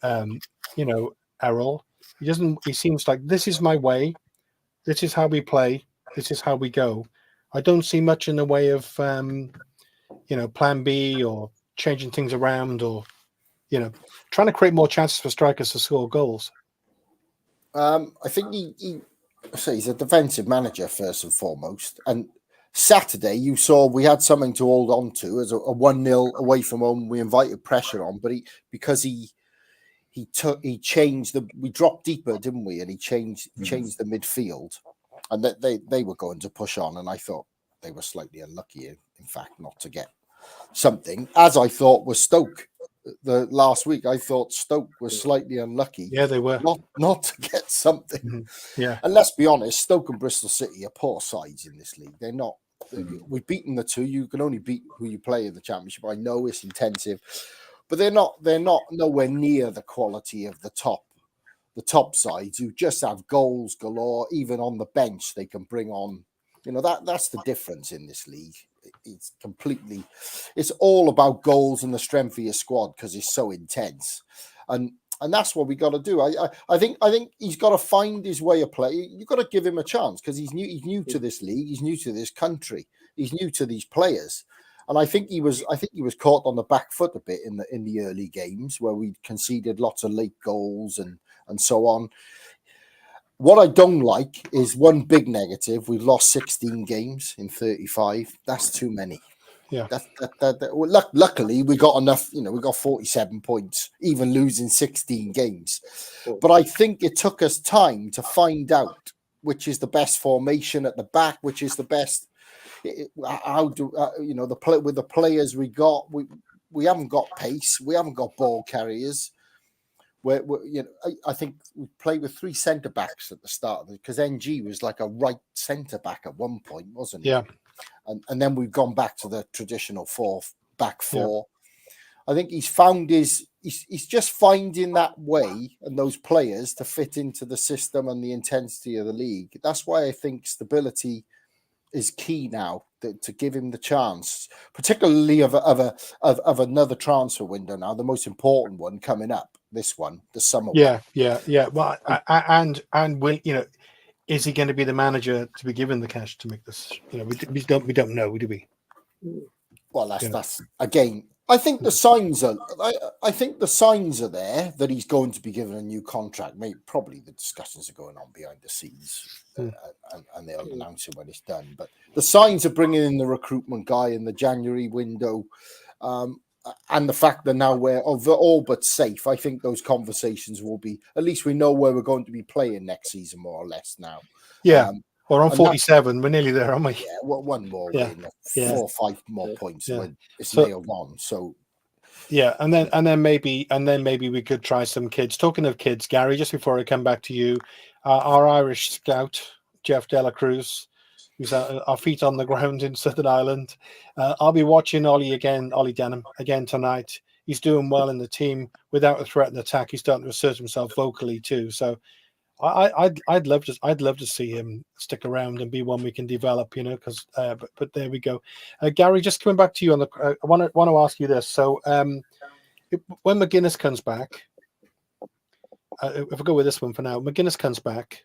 You know, Errol. He doesn't. He seems like, this is my way. This is how we play. This is how we go. I don't see much in the way of, you know, plan B or changing things around, or, you know, trying to create more chances for strikers to score goals. I think he's a defensive manager first and foremost. And Saturday, you saw we had something to hold on to as a 1-0 away from home. We invited pressure on, but he changed we dropped deeper, didn't we? And he changed the midfield, and that they were going to push on. And I thought they were slightly unlucky, in fact, not to get something, as I thought was Stoke. the last week, I thought Stoke was slightly unlucky. Yeah, they were. Not to get something. Yeah. And let's be honest, Stoke and Bristol City are poor sides in this league. They're not. We've beaten the two. You can only beat who you play in the championship. I know it's intensive, but they're not nowhere near the quality of the top sides who just have goals galore. Even on the bench, they can bring on. That's the difference in this league. It's all about goals and the strength of your squad because it's so intense, and that's what we got to do. I think he's got to find his way of play. You've got to give him a chance because he's new to this league. He's new to this country. He's new to these players, and I think he was caught on the back foot a bit in the early games where we conceded lots of late goals and so on. What I don't like is one big negative. We've lost 16 games in 35. That's too many. Yeah. Luckily, we got enough. We got 47 points, even losing 16 games. But I think it took us time to find out which is the best formation at the back, which is the best. How do with the players we got? We haven't got pace. We haven't got ball carriers. I think we played with 3 centre backs at the start because NG was like a right centre back at one point, wasn't he? Yeah. And then we've gone back to the traditional back four. Yeah. I think he's found he's just finding that way and those players to fit into the system and the intensity of the league. That's why I think stability is key now to give him the chance, particularly of another transfer window now, the most important one coming up. This one, the summer. Yeah. Well, and will is he going to be the manager to be given the cash to make this? We don't know, do we? Well, that's again. I think the signs are. I think the signs are there that he's going to be given a new contract. Maybe probably the discussions are going on behind the scenes, and they'll announce it when it's done. But the signs are bringing in the recruitment guy in the January window. And the fact that now we're all but safe, I think those conversations will be, at least we know where we're going to be playing next season, more or less now. Yeah. We're on 47. We're nearly there, aren't we? Yeah, one more win, 4 or 5 more points when it's nailed on. So yeah, and then maybe we could try some kids. Talking of kids, Gary, just before I come back to you, our Irish scout, Jeff Dela Cruz, who's our feet on the ground in Southern Ireland. I'll be watching Ollie Denham again tonight. He's doing well in the team without a threat and attack. He's starting to assert himself vocally too. So I'd love to see him stick around and be one we can develop. Because but there we go. Gary, just coming back to you on the. I want to ask you this. So when McGuinness comes back, if I go with this one for now, McGuinness comes back.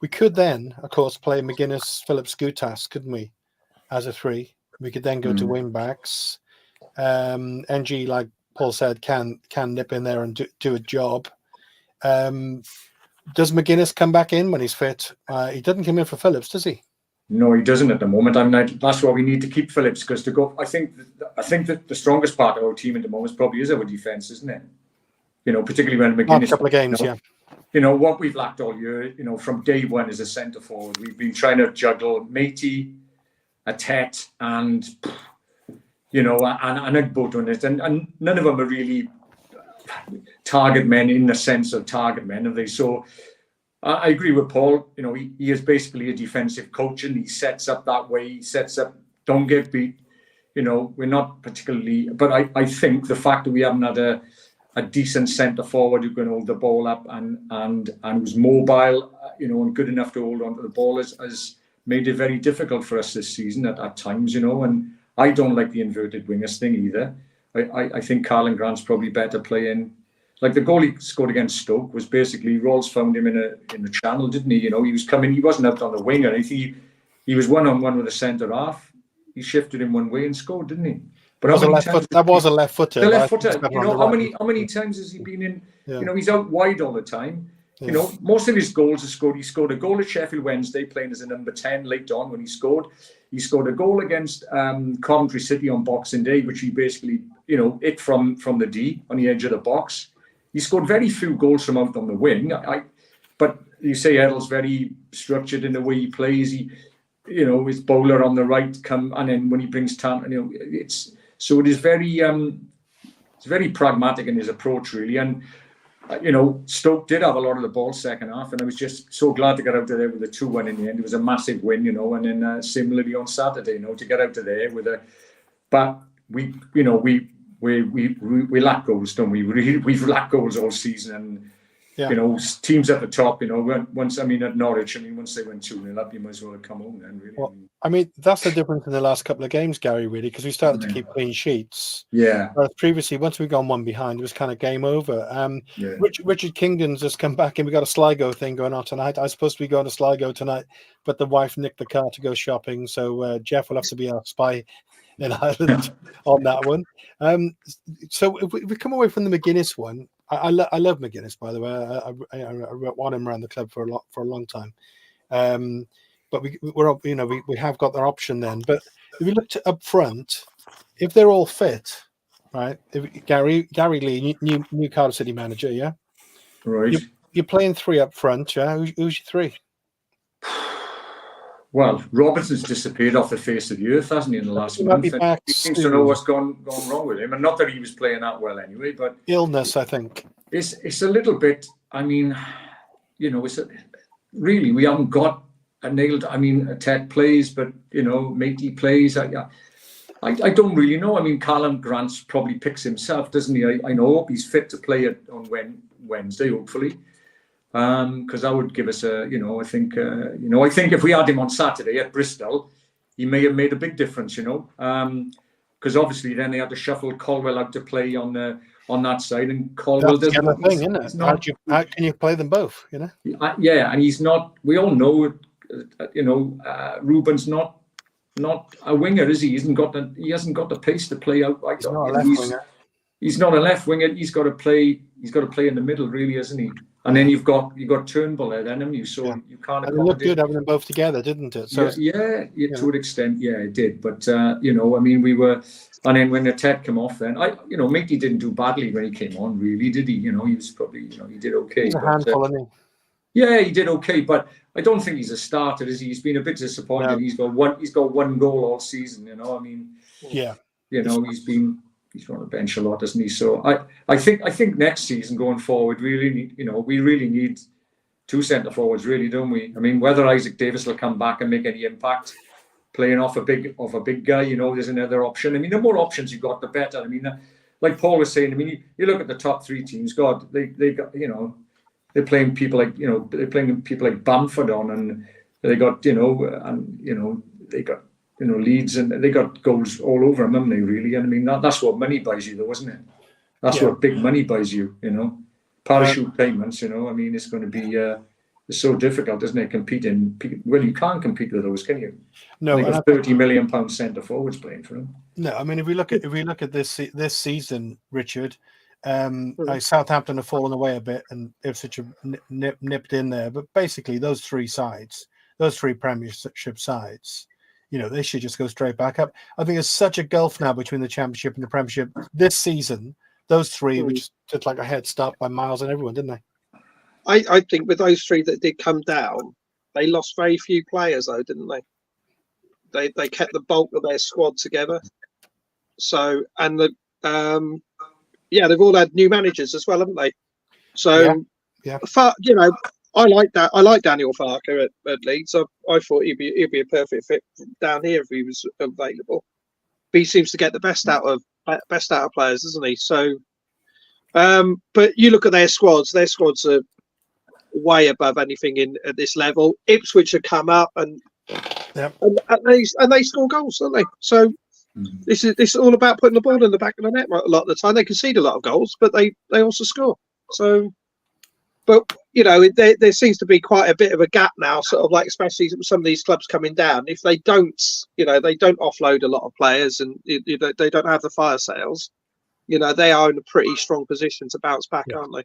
We could then, of course, play McGuinness, Phillips, Gutas, couldn't we? As a 3, we could then go to wing backs. NG, like Paul said, can nip in there and do a job. Does McGuinness come back in when he's fit? He doesn't come in for Phillips, does he? No, he doesn't at the moment. That's why we need to keep Phillips because to go. I think that the strongest part of our team at the moment probably is our defence, isn't it? Particularly when McGuinness. A couple of games, yeah. What we've lacked all year, from day one as a centre forward, we've been trying to juggle Matey, Atet, and Ugbo doing it, and none of them are really target men in the sense of target men, have they? So I agree with Paul. He is basically a defensive coach, and he sets up that way. He sets up, don't get beat. We're not particularly, but I think the fact that we haven't had a decent centre forward who can hold the ball up and who's mobile, and good enough to hold onto the ball has made it very difficult for us this season at times, and I don't like the inverted wingers thing either. I think Carlin Grant's probably better playing. Like the goal he scored against Stoke was basically Rawls found him in the channel, didn't he? He was coming, he wasn't out on the wing or anything. He was 1-on-1 with the centre half. He shifted him one way and scored, didn't he? But that was a left footer. The left footer. How many times has he been in? Yeah. He's out wide all the time. Yeah. Most of his goals are scored. He scored a goal at Sheffield Wednesday, playing as a number 10 late on when he scored. He scored a goal against Coventry City on Boxing Day, which he basically, hit from the D on the edge of the box. He scored very few goals from out on the wing. But you say Eddle's very structured in the way he plays. His bowler on the right and then when he brings talent, it's. So it is very, he's very pragmatic in his approach, really. And you know, Stoke did have a lot of the ball second half, and I was just so glad to get out of there with a 2-1 in the end. It was a massive win, you know. And then similarly on Saturday, you know, to get out of there with a, but we, you know, we lack goals, don't we? We've lacked goals all season, and you know, teams at the top, you know, once, I mean, at Norwich, I mean, once they went 2-0 up, you might as well have come home then, really. Well, I mean, that's the difference in the last couple of games, Gary, really, because we started to keep clean sheets. Yeah. Previously, once we'd gone one behind, it was kind of game over. Richard Kingdon's just come back, and we got a Sligo thing going on tonight. I was supposed to be going to Sligo tonight, but the wife nicked the car to go shopping, so Jeff will have to be our spy in Ireland on that one. So if we come away from the McGuinness one, I love McGuinness, by the way. I want him around the club for a long time. But we have got their option then. But if we look to up front, if they're all fit, right? Gary Lee, new Cardiff City manager, yeah, right. You're playing 3 up front, yeah. Who's your 3? Well, Robertson's disappeared off the face of the earth, hasn't he, in the last month? He seems to know what's gone wrong with him, and not that he was playing that well anyway. But illness, I think. It's a little bit. I mean, you know, really we haven't got a nailed. I mean, Ted plays, but you know, Matey plays. I don't really know. I mean, Callum Grant probably picks himself, doesn't he? I know he's fit to play on Wednesday, hopefully. Because that would give us I think if we had him on Saturday at Bristol, he may have made a big difference, you know. Because obviously then they had to shuffle Colwell out to play on that side, and Colwell doesn't. That's the thing, isn't it? How can you play them both? You know. Yeah, and he's not. We all know, Ruben's not a winger, is he? He hasn't got the pace to play out. He's not a left winger. He's not a left winger. He's got to play in the middle, really, isn't he? And then you've got Turnbull there, then, haven't you? So you can't. And it looked good having them both together, didn't it? So to an extent, yeah, it did. But I mean, we were, and then when the Ted came off, then Mickey didn't do badly when he came on, really, did he? You know, he was probably, he did okay. He's a handful, isn't he? Yeah, he did okay, but I don't think he's a starter, is he? He's been a bit disappointed. No. He's got one goal all season. You know, I mean, yeah, he's on the bench a lot, doesn't he? So I think next season going forward, we really need 2 centre forwards, really, don't we? I mean, whether Isaac Davis will come back and make any impact playing off a big guy, there's another option. I mean, the more options you've got, the better. I mean, like Paul was saying, I mean, you look at the top 3 teams. God, they got they're playing people like Bamford on, and they got they got. Leeds, and they got goals all over them, haven't they, really? And I mean, that's what money buys you, though, isn't it? That's what big money buys you, Parachute payments, I mean, it's going to be it's so difficult, isn't it, competing? Well, you can't compete with those, can you? No. They got £30 million centre forwards playing for them. No, I mean, if we look at this season, Richard, Southampton have fallen away a bit, and Ipswich have nipped in there. But basically, those 3 Premiership sides, they should just go straight back up. I think there's such a gulf now between the Championship and the Premiership this season. Those 3, which took like a head start by miles and everyone, didn't they? I think with those 3 that did come down, they lost very few players, though, didn't they? They kept the bulk of their squad together. So, and they've all had new managers as well, haven't they? So, I like that. I like Daniel Farker at Leeds. I thought he'd be a perfect fit down here if he was available. But he seems to get the best out of players, doesn't he? So, but you look at their squads. Their squads are way above anything at this level. Ipswich have come up and they score goals, don't they? So this is all about putting the ball in the back of the net a lot of the time. They concede a lot of goals, but they also score. So. But there seems to be quite a bit of a gap now, sort of like, especially some of these clubs coming down. If they don't, they don't offload a lot of players, and they don't have the fire sales. They are in a pretty strong position to bounce back, aren't they?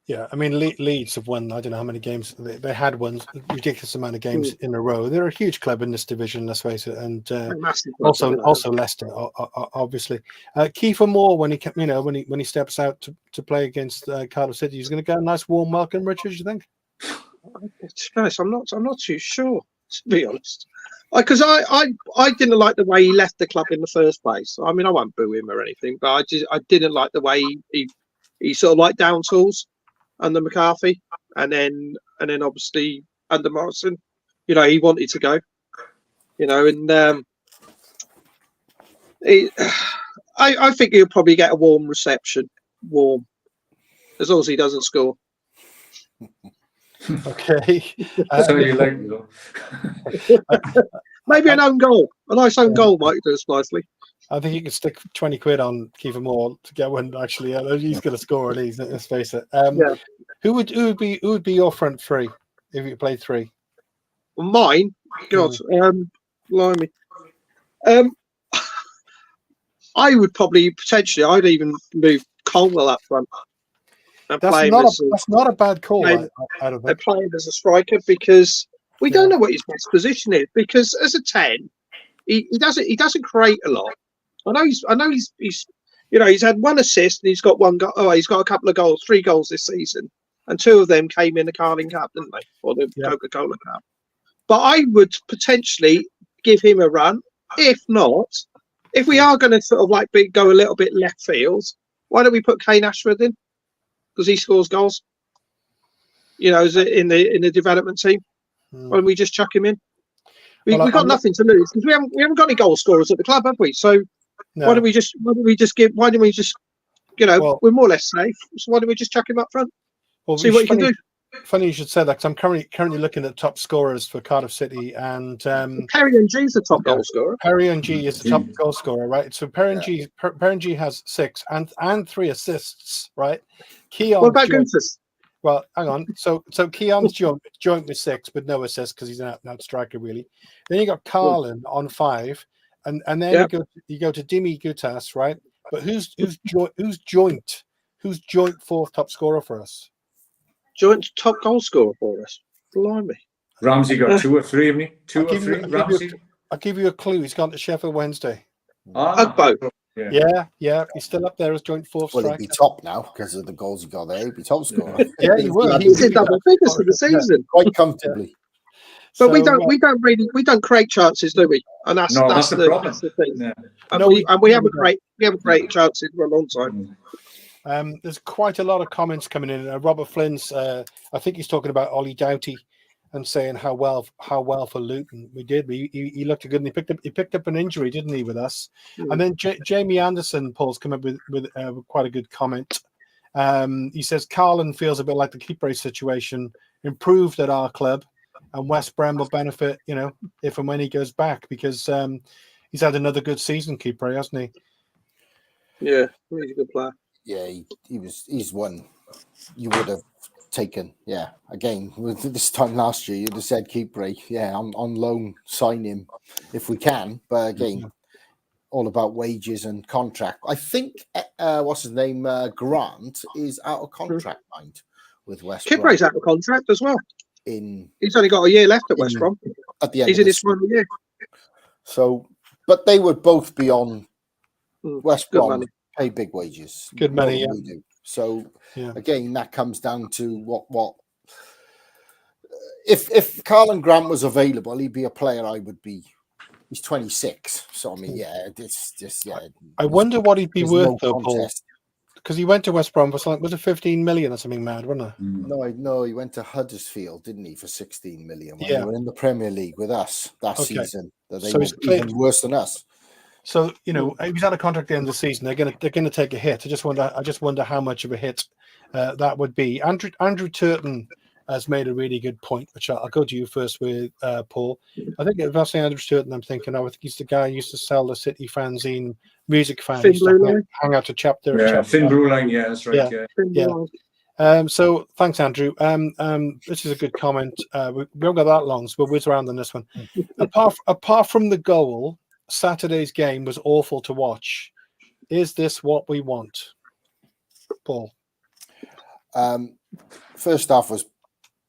Yeah, I mean, Leeds have won, I don't know how many games. They had won a ridiculous amount of games in a row. They're a huge club in this division, let's face it. And also Leicester, obviously. Kiefer Moore, when he steps out to play against Cardiff City, he's going to get a nice warm welcome, Richard, do you think? To be honest, I'm not too sure. to be honest. Because I didn't like the way he left the club in the first place. I mean, I won't boo him or anything, but I didn't like the way he sort of like down tools under McCarthy, and then obviously under Morrison, you know, he wanted to go, you know, and I think he'll probably get a warm reception, as long as he doesn't score. Okay. So you like, you know. Maybe an own goal, a nice own goal might do us nicely. I think you could stick 20 quid on Kiefer Moore to get one. Actually, he's going to score at least. Let's face it. Yeah. Who would be your front three if you played three? Mine, God, blimey. I would probably potentially. I'd even move Colwell up front. And That's not a bad call. I don't think. Play him as a striker because we don't know what his best position is. Because as a 10, he doesn't create a lot. I know he's you know, he's had one assist and he's got one goal. Oh, he's got a couple of goals, 3 goals this season, and 2 of them came in the Carling Cup, didn't they, or the Coca-Cola Cup? But I would potentially give him a run. If not, if we are going to sort of like go a little bit left field, why don't we put Kane Ashford in? Because he scores goals. You know, in the development team. Why don't we just chuck him in? We've got nothing to lose because we haven't got any goal scorers at the club, have we? So why don't we just you know, we're more or less safe. So why don't we just chuck him up front? See what he can do. Funny you should say that, because I'm currently looking at top scorers for Cardiff City, and Perry and G's the top goal scorer. Perry and G is the top goal scorer, right? So Perry and G has 6 and 3 assists, right? Keon. What about Guntis? Well, hang on. So Keon's joint with 6, but no assists because he's an out striker, really. Then you got Carlin on 5, and then you go to Dimi Gutas, right? But who's joint 4th top scorer for us? Joint top goal scorer for us. Blimey. Ramsey got 2 or 3, haven't he? 2 or 3. Ramsey. I'll give you a clue. He's gone to Sheffield Wednesday. Ugbo. Yeah. He's still up there as joint 4th striker. Well, he'd be top now because of the goals he got there. He'd be top scorer. Yeah, he would. He's in double figures for the season, quite comfortably. But we don't create chances, do we? And that's the problem. That's the thing. Yeah. And we haven't created chances for a long time. There's quite a lot of comments coming in. Robert Flynn's, I think he's talking about Ollie Doughty and saying how well for Luton we did. He looked good, and he picked up an injury, didn't he, with us? And then Jamie Anderson, Paul's come up with quite a good comment. He says Carlin feels a bit like the Kipre situation, improved at our club, and West Brom will benefit, you know, if and when he goes back, because he's had another good season, Kipre, hasn't he? Yeah, he's a good player. Yeah, he's one you would have taken. Yeah, again, this time last year, you'd have said Kipre, on loan, sign him if we can. But again, all about wages and contract. I think, what's his name, Grant, is out of contract, mind, with West Brom. Kipre's out of contract as well. He's only got a year left at West Brom. At the end, he's in his final year. So, but they would both be on West Brom. Money. Pay big wages. Good money, we do. So again, that comes down to what if Carlin Grant was available, he'd be a player I would be. He's 26, so I mean, it's just I wonder what he'd be worth though, Paul, because he went to West Brom for was it 15 million or something mad, wasn't it? No, he went to Huddersfield, didn't he, for 16 million when they were in the Premier League with us that season. That they were even worse than us. So, you know, if he's out of contract at the end of the season, they're gonna take a hit. I just wonder how much of a hit that would be. Andrew Turton has made a really good point, which I'll go to you first with, Paul. I think if I say Andrew Turton, I'm thinking, I think he's the guy who used to sell the City fanzine, music fans, hang out to chapter. Yeah, Finn Bruline, that's right. So thanks, Andrew. This is a good comment. We haven't got that long, so we'll whiz around on this one. Apart from the goal, Saturday's game was awful to watch. Is this what we want, Paul? First half was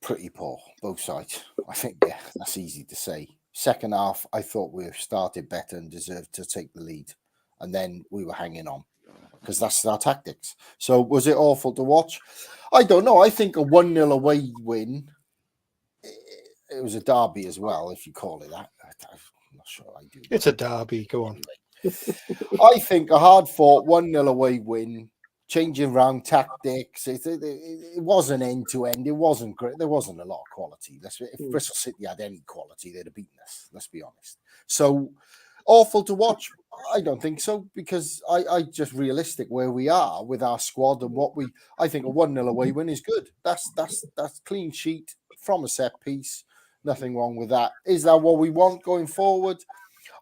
pretty poor, both sides. I think, that's easy to say. Second half, I thought we started better and deserved to take the lead. And then we were hanging on because that's our tactics. So was it awful to watch? I don't know. I think a 1-0 away win, it was a derby as well, if you call it that. I'm not sure I do. It's a derby. Go on. I think a hard-fought 1-0 away win, changing round tactics. It wasn't end-to-end. It wasn't great. There wasn't a lot of quality. If Bristol City had any quality, they'd have beaten us. Let's be honest. So, awful to watch? I don't think so, because I just realistic where we are with our squad and what I think a 1-0 away win is good. That's clean sheet from a set piece. Nothing wrong with that. Is that what we want going forward?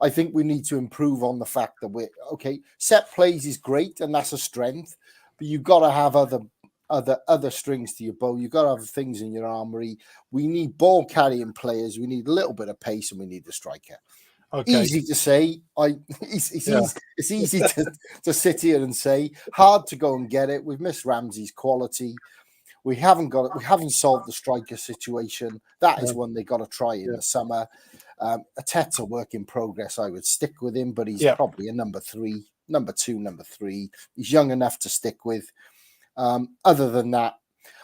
I think we need to improve on the fact that set plays is great and that's a strength, but you've got to have other strings to your bow. You've got to have things in your armory. We need ball carrying players. We need a little bit of pace, and we need the striker. Okay. Easy to say. It's easy to sit here and say. Hard to go and get it. We've missed Ramsey's quality. We haven't solved the striker situation. That is one they got to try in the summer. Atet's a work in progress. I would stick with him, but he's probably a number 3, number 2, number 3. He's young enough to stick with. Other than that,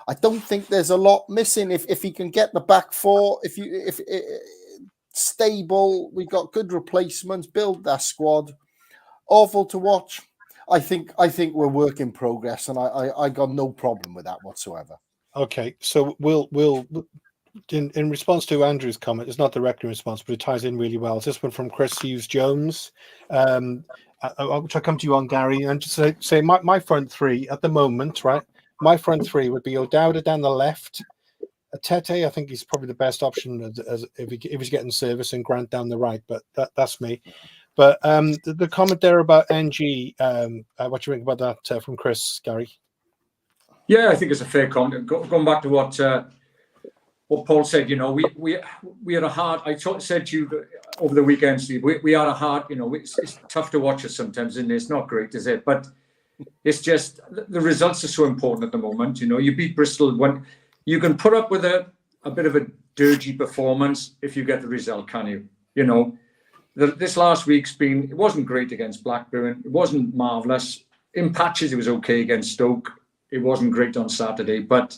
I don't think there's a lot missing. If he can get the back four, if stable, we got good replacements, build that squad. Awful to watch. I think we're work in progress, and I got no problem with that whatsoever. Okay, so we'll in response to Andrew's comment, it's not directly in response, but it ties in really well. It's this one from Chris Hughes Jones, which I come to you on, Gary, and just say my front three at the moment, right? My front three would be O'Dowda down the left, Tete. I think he's probably the best option as if he's getting service, and Grant down the right. But that's me. But the comment there about NG, what do you think about that from Chris, Gary? Yeah, I think it's a fair comment. Going back to what Paul said, we had a hard. Said to you over the weekend, Steve. We had a hard. It's tough to watch us sometimes, and it's not great, is it? But it's just the results are so important at the moment. You beat Bristol when you can put up with a bit of a dirgy performance if you get the result, can you? This last week's it wasn't great against Blackburn. It wasn't marvellous. In patches, it was okay against Stoke. It wasn't great on Saturday, but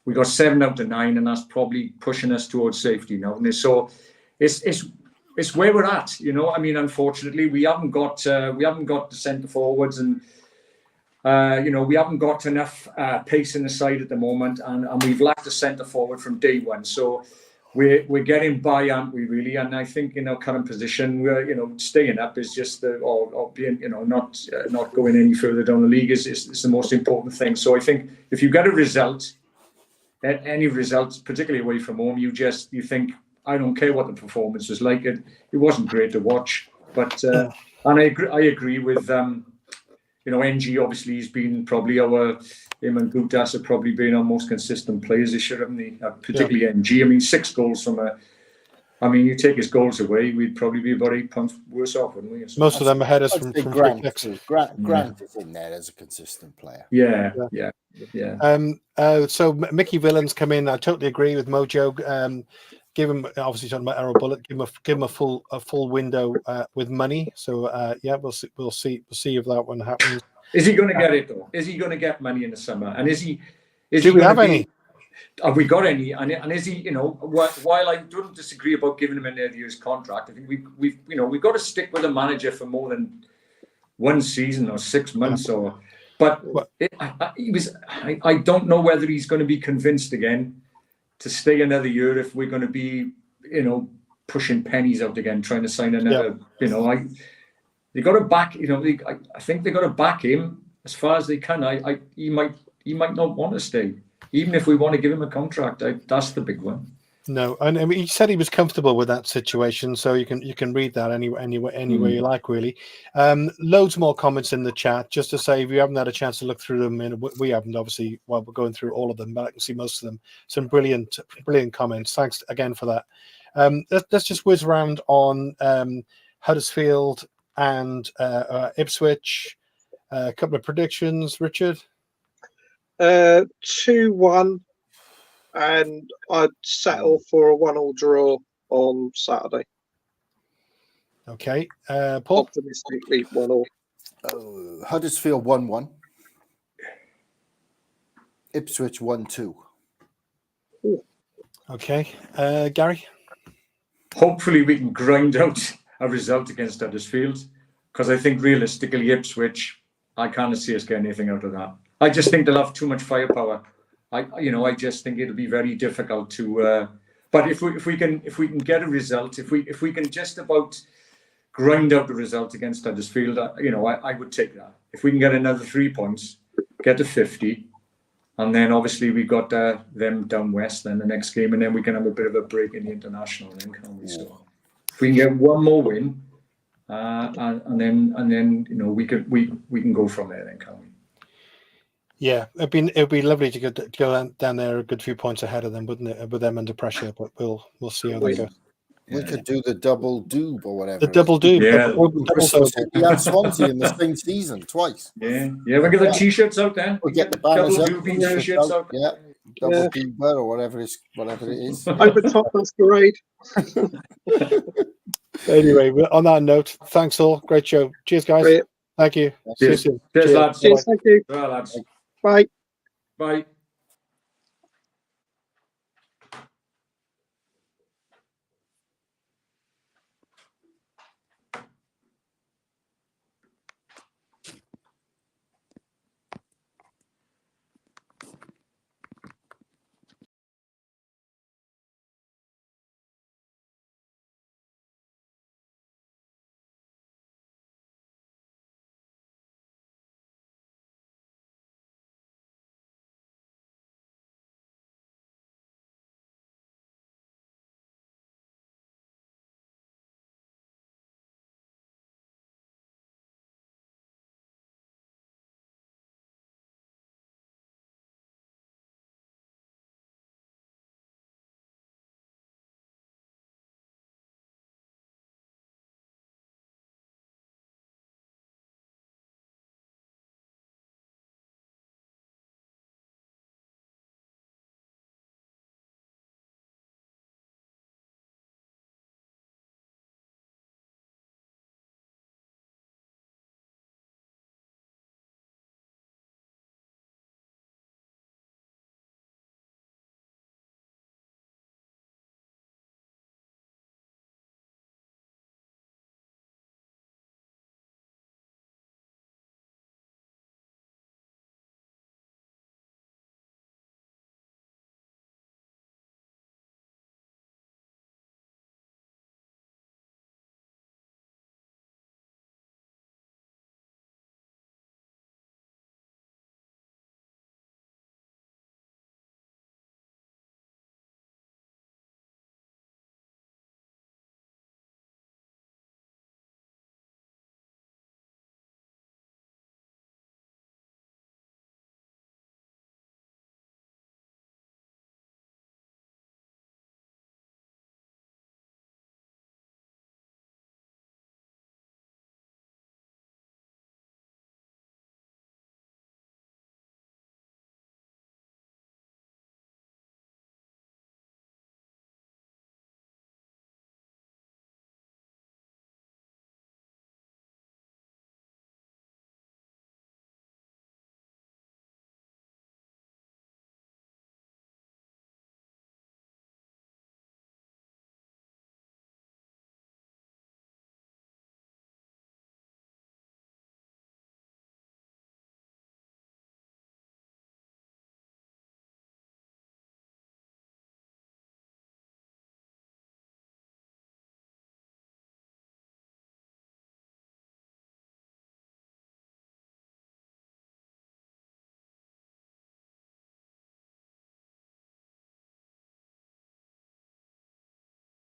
we got 7 out of 9, and that's probably pushing us towards safety now. And so it's where we're at. Unfortunately, we haven't got the centre forwards, and we haven't got enough pace in the side at the moment, and we've lacked a centre forward from day one. So we're getting by, aren't we, really? And I think in our current position, we're staying up is just or being not going any further down the league is the most important thing. So I think if you get a result, any results, particularly away from home, you think, I don't care what the performance was like. It wasn't great to watch, but and I agree with NG. Obviously, he's been probably him and Gutas have probably been our most consistent players this year, haven't they? Particularly NG. 6 goals from you take his goals away, we'd probably be about 8 points worse off, wouldn't we? So most of them ahead us from Grant is in there as a consistent player. Yeah. So Mickey Villains come in. I totally agree with Mojo. Give him, obviously talking about Arrow Bullet. Give him a full window with money. So we'll see if that one happens. Is he going to get it though? Is he going to get money in the summer? And do we have any? Have we got any? And is he? While I don't disagree about giving him another year's contract, I think we've got to stick with a manager for more than 1 season or 6 months But I don't know whether he's going to be convinced again to stay another year if we're going to be, pushing pennies out again, trying to sign another. They got to back. I think they got to back him as far as they can. He might not want to stay, even if we want to give him a contract. That's the big one. No, and he said he was comfortable with that situation, so you can read that any way you like, really. Loads more comments in the chat. Just to say, if you haven't had a chance to look through them, we haven't obviously while we're going through all of them, but I can see most of them. Some brilliant comments. Thanks again for that. Let's just whiz around on Huddersfield and Ipswich. A couple of predictions, Richard. 2-1. And I'd settle for a 1-1 draw on Saturday. Okay, Paul. Optimistically, 1-1. Huddersfield 1-1. Ipswich 1-2. Okay, Gary. Hopefully we can grind out a result against Huddersfield, because I think realistically Ipswich, I can't see us getting anything out of that. I just think they'll have too much firepower. I just think it'll be very difficult to. But if we can get a result, if we can just about grind out the result against Huddersfield, I would take that. If we can get another 3 points, get to 50. And then obviously we got them down west then the next game, and then we can have a bit of a break in the international then, can't we? So if we can get one more win, and then we can go from there then, can't we? Yeah, it'd be lovely to go down there a good few points ahead of them, wouldn't it? With them under pressure, but we'll see how that goes. We could do the double doob or whatever. The double doob. Yeah. We had Swansea in the same season twice. Yeah. We'll get the t-shirts out then. We'll get the banners double up. doobie t-shirts out. Yeah. Double doober or whatever it is. Over Tottenham's parade. Anyway, on that note, thanks all. Great show. Cheers, guys. Great. Thank you. See you soon. Cheers, lads. Cheers, thank you. Well, lads. Bye. Bye.